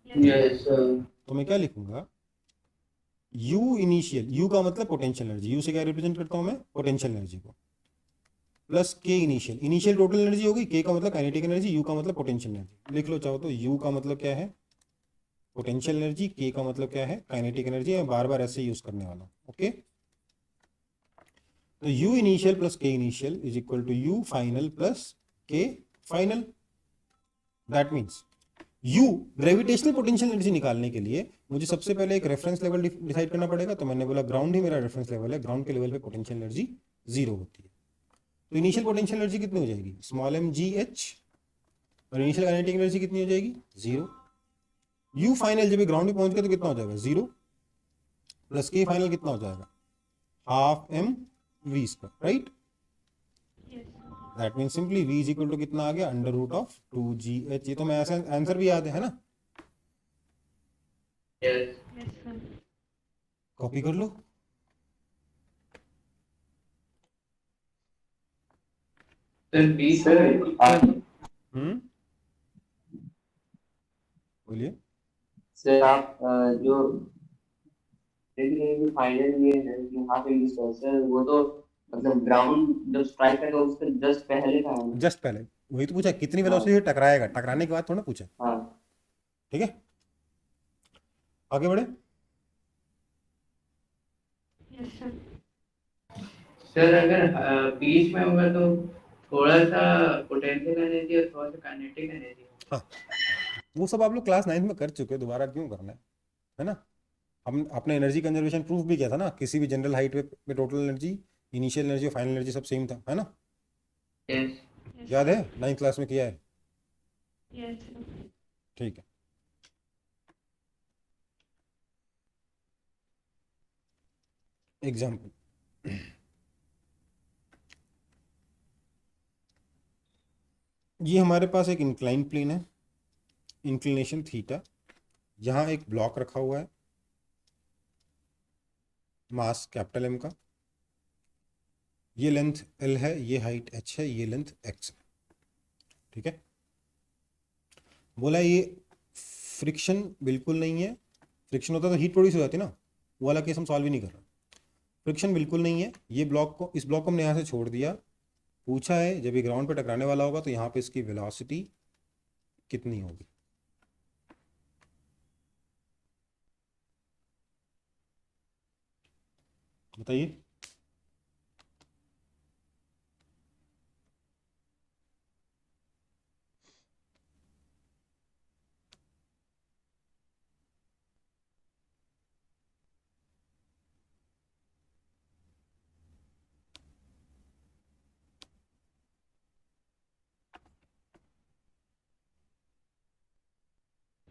Yes, sir. तो मैं क्या लिखूंगा, U इनिशियल, U का मतलब पोटेंशियल एनर्जी, U से क्या रिप्रेजेंट करता हूं मैं, पोटेंशियल एनर्जी को, plus K initial, initial total energy होगी, K का मतलब काइनेटिक एनर्जी, U का मतलब पोटेंशियल एनर्जी। लिख लो चाहो तो, U का मतलब क्या है, पोटेंशियल एनर्जी, K का मतलब क्या है, काइनेटिक एनर्जी। मैं बार बार ऐसे यूज करने वाला हूँ, ओके। तो U initial plus K initial is equal to U final plus K final. That means U gravitational potential energy निकालने के लिए मुझे सबसे पहले एक रेफरेंस लेवल डिसाइड करना पड़ेगा। तो मैंने बोला ग्राउंड ही मेरा रेफरेंस लेवल है, ग्राउंड के लेवल पे पोटेंशियल एनर्जी जीरो होती है। तो इनिशियल पोटेंशियल एनर्जी कितनी हो जाएगी, स्मॉल m g h, और इनिशियल काइनेटिक एनर्जी कितनी हो जाएगी, जीरो। U फाइनल जब ग्राउंड पे पहुंच गया तो कितना हो जाएगा, जीरो, प्लस K फाइनल कितना हो जाएगा, half m v square, right. Yes, sir. That mean simply v is equal to कितना आ गया, अंडर रूट ऑफ 2gh। ये तो मैं ऐसा आंसर भी याद है ना, Yes. Yes, sir. कॉपी कर लो। Sir, B को बोलिए। सर आप जो फाइनल ये है यहाँ पे यूज कर सर, वो तो मतलब ग्राउंड जब स्ट्राइक करेगा उसके जस्ट पहले का है। जस्ट पहले वही तो पूछा, कितनी हाँ वेलोसिटी से टकराएगा, टकराने के बाद थोड़ा पूछा, हाँ ठीक है। आगे बढ़े। Yes, sir. सर अगर बीच में होगा तो थोड़ा सा पोटेंशियल एनर्जी और थोड़ा सा काइनेटिक एनर्जी। हाँ, वो सब आप लोग क्लास 9 में कर चुके हो, दोबारा क्यों करना है ना। हम अपने एनर्जी कंजर्वेशन प्रूफ भी किया था ना, किसी भी जनरल हाइट पे टोटल एनर्जी, इनिशियल एनर्जी और फाइनल एनर्जी सब सेम था, है ना। यस Yes, याद sir. है, 9th क्लास में किया है, Yes, sir. ठीक है। एग्जाम्पल, ये हमारे पास एक इंक्लाइन प्लेन है, इंक्लिनेशन थीटा, यहाँ एक ब्लॉक रखा हुआ है, मास कैपिटल M का, ये लेंथ L है, ये हाइट h है, ये लेंथ x है, ठीक है। बोला ये फ्रिक्शन बिल्कुल नहीं है, फ्रिक्शन होता तो हीट प्रोड्यूस हो जाती ना, वो वाला केस हम सॉल्व ही नहीं कर रहे। फ्रिक्शन बिल्कुल नहीं है, ये ब्लॉक को, इस ब्लॉक को हमने यहाँ से छोड़ दिया। पूछा है जब ये ग्राउंड पे टकराने वाला होगा तो यहाँ पे इसकी वेलोसिटी कितनी होगी। बताइए।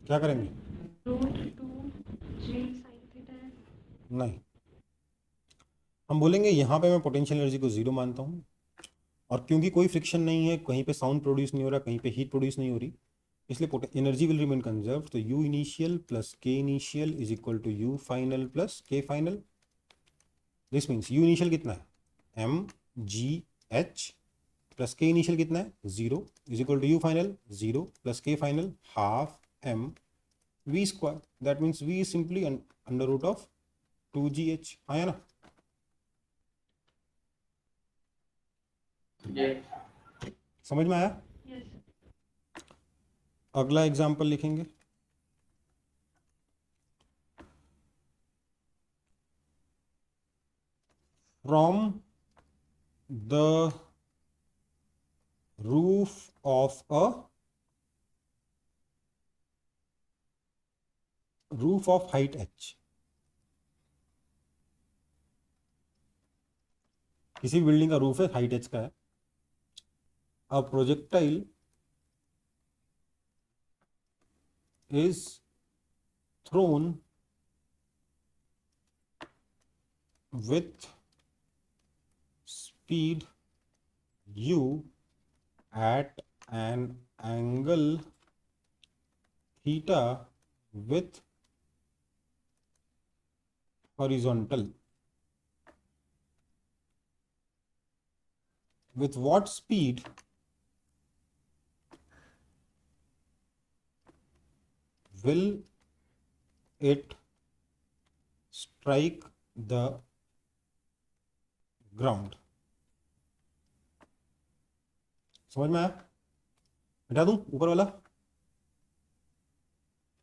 क्या करेंगे, Root 2 J sin theta है. नहीं, हम बोलेंगे यहाँ पे मैं पोटेंशियल एनर्जी को जीरो मानता हूँ, और क्योंकि कोई फ्रिक्शन नहीं है, कहीं पे साउंड प्रोड्यूस नहीं हो रहा, कहीं पे हीट प्रोड्यूस नहीं हो रही, इसलिए एनर्जी विल रिमेन कंजर्व। तो U initial plus K initial is equal to U final plus K final. This means U initial कितना है, m g h, plus K initial कितना है, zero, is equal to U final zero plus K final half m v square. That means V is simply under root of 2gh, आया ना। समझ में आया। Yes. अगला एग्जाम्पल लिखेंगे, from the roof of a roof of height h, किसी building का roof है, हाइट h का है, a projectile is thrown with speed u at an angle theta with horizontal. With what speed will it strike the ground? समझ में आया? हटा दूं ऊपर वाला?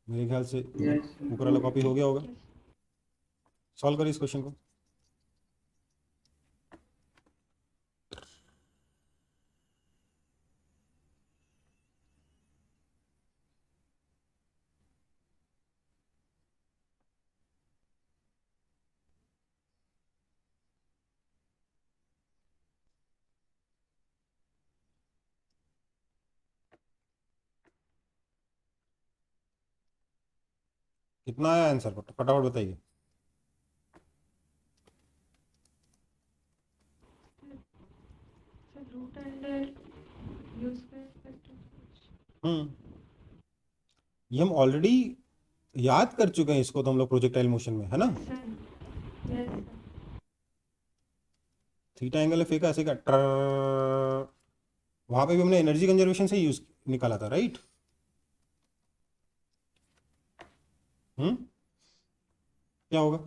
मेरे ख्याल से Yes. ऊपर वाला कॉपी हो गया होगा. Yes. सॉल्व करिए इस क्वेश्चन को. कितना आया आंसर? फटाफट बताइए. So root under u square plus 2h. ये हम ऑलरेडी याद कर चुके हैं इसको, तो हम लोग प्रोजेक्टाइल मोशन में है ना. Sir. Yes, sir. Theta angle है फेंका ऐसे का ट्र, वहां पे भी हमने एनर्जी कंजर्वेशन से यूज निकाला था, राइट. क्या होगा?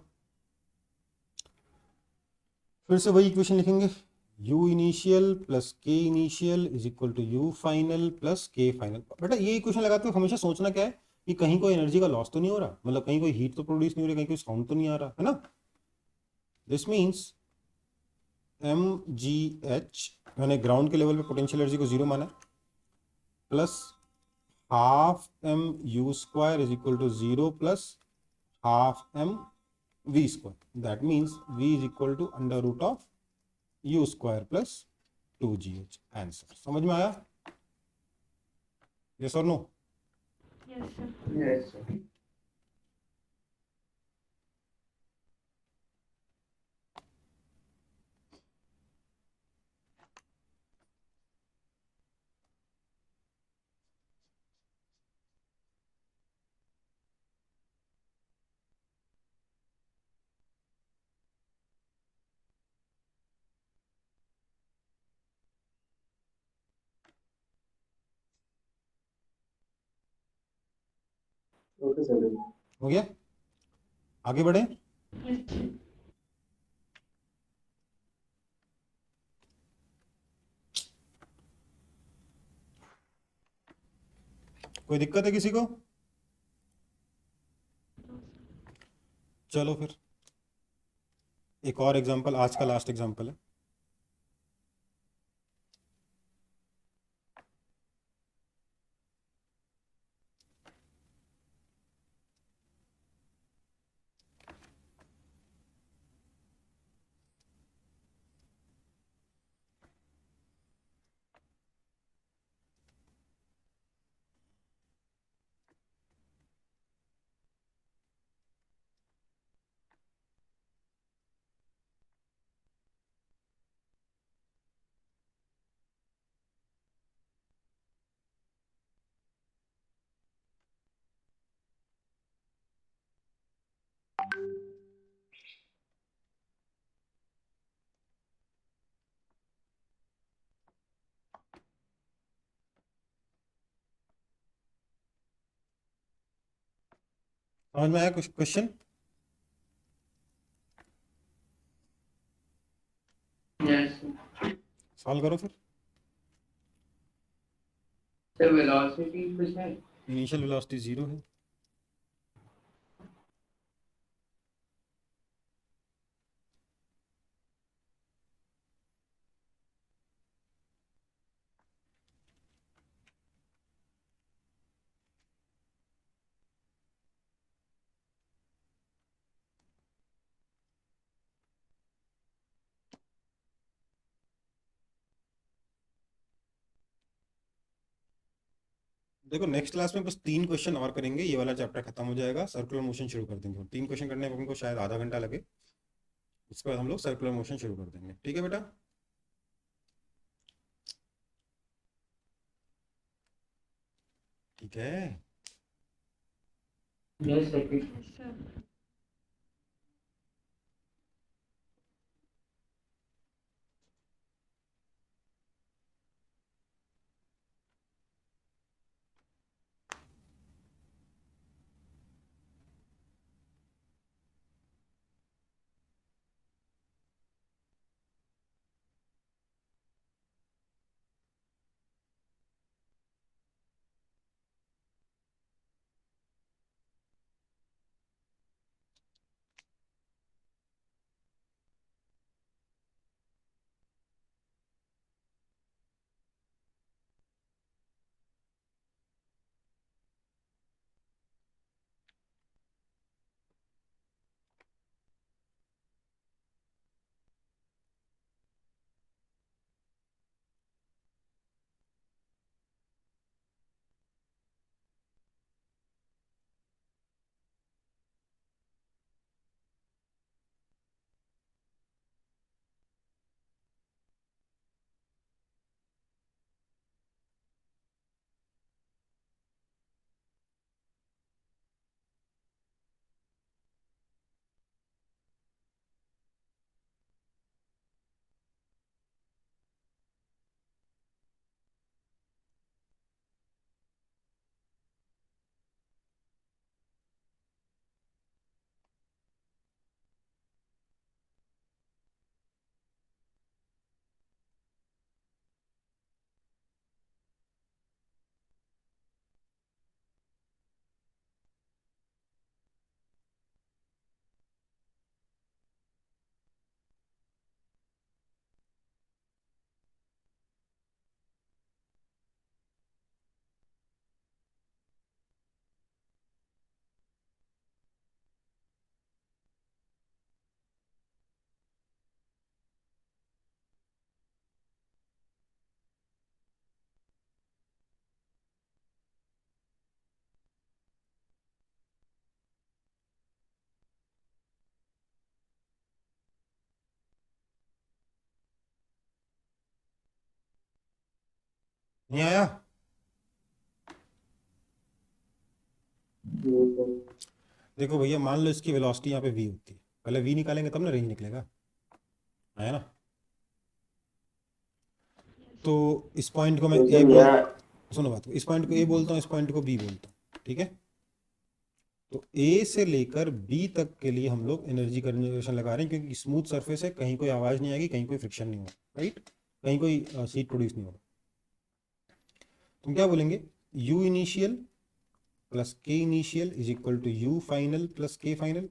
फिर से वही इक्वेशन लिखेंगे. u initial plus k initial is equal to u final plus k final. बेटा ये इक्वेशन लगाते हुए हमेशा सोचना क्या है कि कहीं कोई एनर्जी का लॉस तो नहीं हो रहा, मतलब कहीं कोई हीट तो प्रोड्यूस नहीं हो रही, कहीं कोई साउंड तो नहीं आ रहा है ना. दिस मीन्स mgh, मैंने ग्राउंड के लेवल पे पोटेंशियल एनर्जी को जीरो माना, plus half m u square is equal to zero plus half m v square. That means v is equal to under root of u square plus 2gh. Answer समझ में आया? Yes और no? Yes, sir. Yes, sir. Okay sir. हो गया? आगे बढ़े. Yes, sir. कोई दिक्कत है किसी को? चलो फिर एक और एग्जांपल, आज का लास्ट एग्जांपल है. समझ में आया कुछ क्वेश्चन? Yes, sir. सॉल्व करो फिर. Sir, velocity कुछ है? इनिशियल वेलोसिटी जीरो है. देखो नेक्स्ट क्लास में बस 3 क्वेश्चन और करेंगे, ये वाला चैप्टर खत्म हो जाएगा, सर्कुलर मोशन शुरू कर देंगे। 3 क्वेश्चन करने में हमको शायद आधा घंटा लगे, उसके बाद हम लोग सर्कुलर मोशन शुरू कर देंगे। ठीक है बेटा? ठीक है। Yes sir. Yes, sir. नहीं आया? No, sir. देखो भैया, मान लो इसकी वेलोसिटी यहाँ पे v होती है, पहले v निकालेंगे तब ना रेंज निकलेगा, है ना? तो इस पॉइंट को मैं तो ए सर बोल, यहाँ सुनो बात को, इस पॉइंट को ए बोलता हूँ, इस पॉइंट को बी बोलता हूँ। ठीक है? तो ए से लेकर बी तक के लिए हम लोग एनर्जी कंजर्वेशन लगा रहे हैं, क्योंकि स्मूथ सरफेस है, कहीं कोई आवाज नहीं आएगी, कहीं कोई फ्रिक्शन नहीं होगा, राइट? कहीं कोई हीट प्रोड्यूस नहीं होगा। तुम क्या बोलेंगे? यू इनिशियल प्लस के initial is equal to u final plus के फाइनल।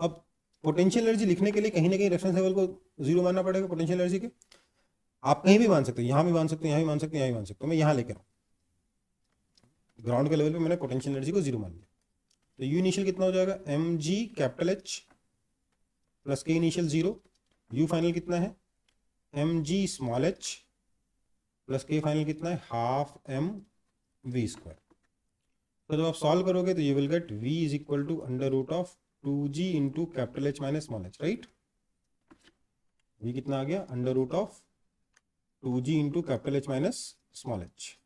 अब पोटेंशियल एनर्जी लिखने के लिए कहीं ना कहीं रेफरेंस लेवल को जीरो मानना पड़ेगा पोटेंशियल एनर्जी के। आप कहीं भी मान सकते हो, यहाँ भी मान सकते हो, यहाँ भी मान सकते हो, यहाँ भी मान सकते हो। मैं यहाँ लेकर ग्राउंड के लेवल पे मैंने पोटेंशियल एनर्जी को जीरो मान लिया। तो यू इनिशियल कितना हो जाएगा? M G capital H plus के इनिशियल जीरो। यू फाइनल कितना है? M G small H plus के फाइनल कितना है? Half M we square. तो जब आप सॉल्व करोगे तो you will get v is equal to under root of 2g into capital H minus small H, right? v कितना आ गया? Under root of 2g into capital H minus small H.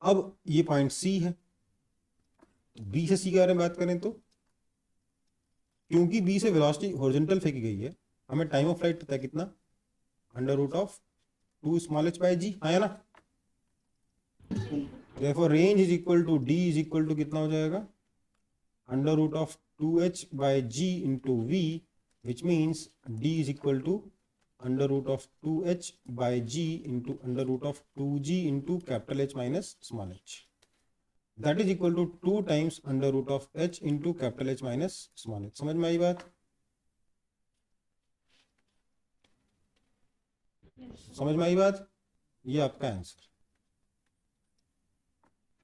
अब ये पॉइंट c है, b से c के बारे में बात करें तो क्योंकि b से वेलोसिटी हॉरिजॉन्टल फेंकी गई है, हमें टाइम ऑफ फ्लाइट पता है कितना? Under root of 2 small H by G, आया ना? Therefore range is equal to d is equal to कितना हो जाएगा? Under root of 2h by g into v, which means d is equal to under root of 2h by g into under root of 2g into capital H minus small h. That is equal to 2 times under root of h into capital H minus small h. समझ में आई बात? Yes, sir. समझ में आई बात? ये आपका answer.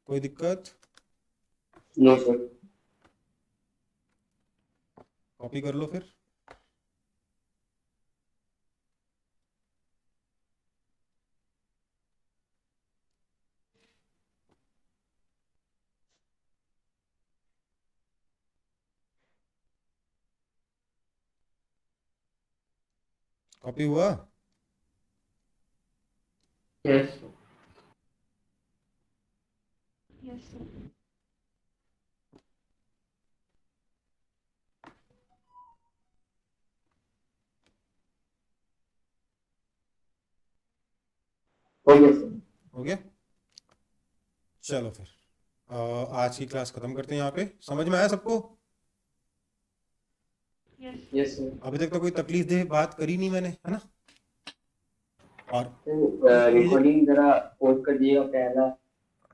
कोई दिक्कत? No sir. कॉपी कर लो फिर। कॉपी हुआ? Yes Yes, sir. हो गया सर। हो गया? चलो फिर आज की क्लास खत्म करते हैं यहाँ पे। समझ में आया सबको? Yes. Yes sir. अभी तक तो कोई तकलीफ दे बात करी नहीं मैंने, है ना? और तो रिकॉर्डिंग जरा पोस्ट कर दिएगा पहला,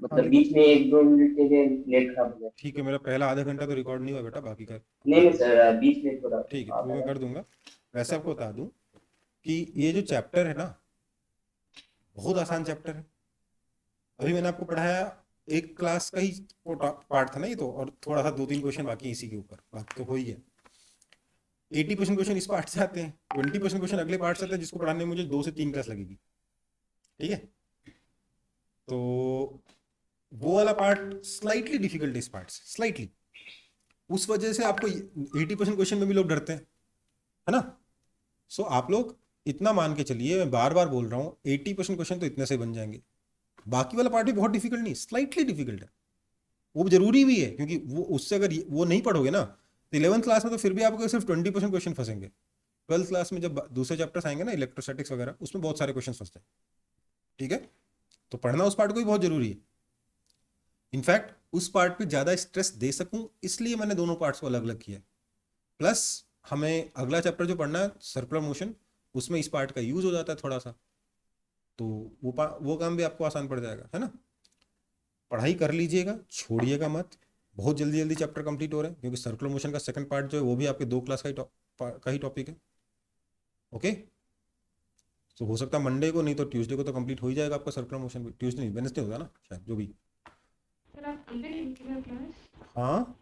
मतलब बीच में 1-2 मिनट के लिए नेट खराब हो गया। ठीक है, मेरा पहला आधा घंटा तो रिकॉर्ड नहीं हुआ बेटा, बाकी का नहीं नहीं सर, बीच में थोड़ा ठीक है वो मैं कर दूंगा। वैसे आपको बता दूं कि ये जो चैप्टर है ना, बहुत आसान चैप्टर है। अभी मैंने आपको पढ़ाया, एक क्लास का ही पार्ट था ना ये तो, और थोड़ा सा 2-3 क्वेश्चन बाकी इसी के ऊपर, बाकी तो हो ही गया। 80% क्वेश्चन इस पार्ट से आते हैं, 20% क्वेश्चन अगले पार्ट से आते हैं, जिसको पढ़ाने में मुझे 2 से 3 क्लास लगेगी। ठीक है, तो वो वाला पार्ट स्लाइटली डिफिकल्ट है इस पार्ट से, स्लाइटली। उस वजह से आपको 80% क्वेश्चन में भी लोग डरते हैं, है ना? सो आप लोग इतना मान के चलिए, मैं बार बार बोल रहा हूँ, 80% क्वेश्चन तो इतने से बन जाएंगे। बाकी वाला पार्ट भी बहुत डिफिकल्ट नहीं, स्लाइटली डिफिकल्ट है। वो जरूरी भी है, क्योंकि वो उससे अगर वो नहीं पढ़ोगे ना तो 11th क्लास में तो फिर भी आपको सिर्फ 20% क्वेश्चन फंसेंगे। 12th क्लास में जब दूसरे चैप्टर्स आएंगे ना, इलेक्ट्रोस्टैटिक्स वगैरह, उसमें बहुत सारे क्वेश्चन फंसते हैं। ठीक है, तो पढ़ना उस पार्ट को भी बहुत जरूरी है। इनफैक्ट उस पार्ट पे ज़्यादा स्ट्रेस दे सकूं, इसलिए मैंने दोनों पार्ट्स को अलग अलग किया है। प्लस हमें अगला चैप्टर जो पढ़ना है सर्कुलर मोशन, उसमें इस पार्ट का यूज हो जाता है थोड़ा सा, तो वो काम भी आपको आसान पड़ जाएगा, है ना? पढ़ाई कर लीजिएगा, छोड़िएगा मत। बहुत जल्दी जल्दी चैप्टर कंप्लीट हो रहे हैं, क्योंकि सर्कुलर मोशन का सेकंड पार्ट जो है वो भी आपके 2 क्लास का ही टॉपिक है। ओके, तो हो सकता है मंडे को, नहीं तो ट्यूसडे को तो कंप्लीट हो ही जाएगा आपका सर्कुलर मोशन भी। ट्यूसडे नहीं, वेडनेसडे होगा ना शायद, जो भी। Sir, आप Monday नहीं क्या क्लास? हाँ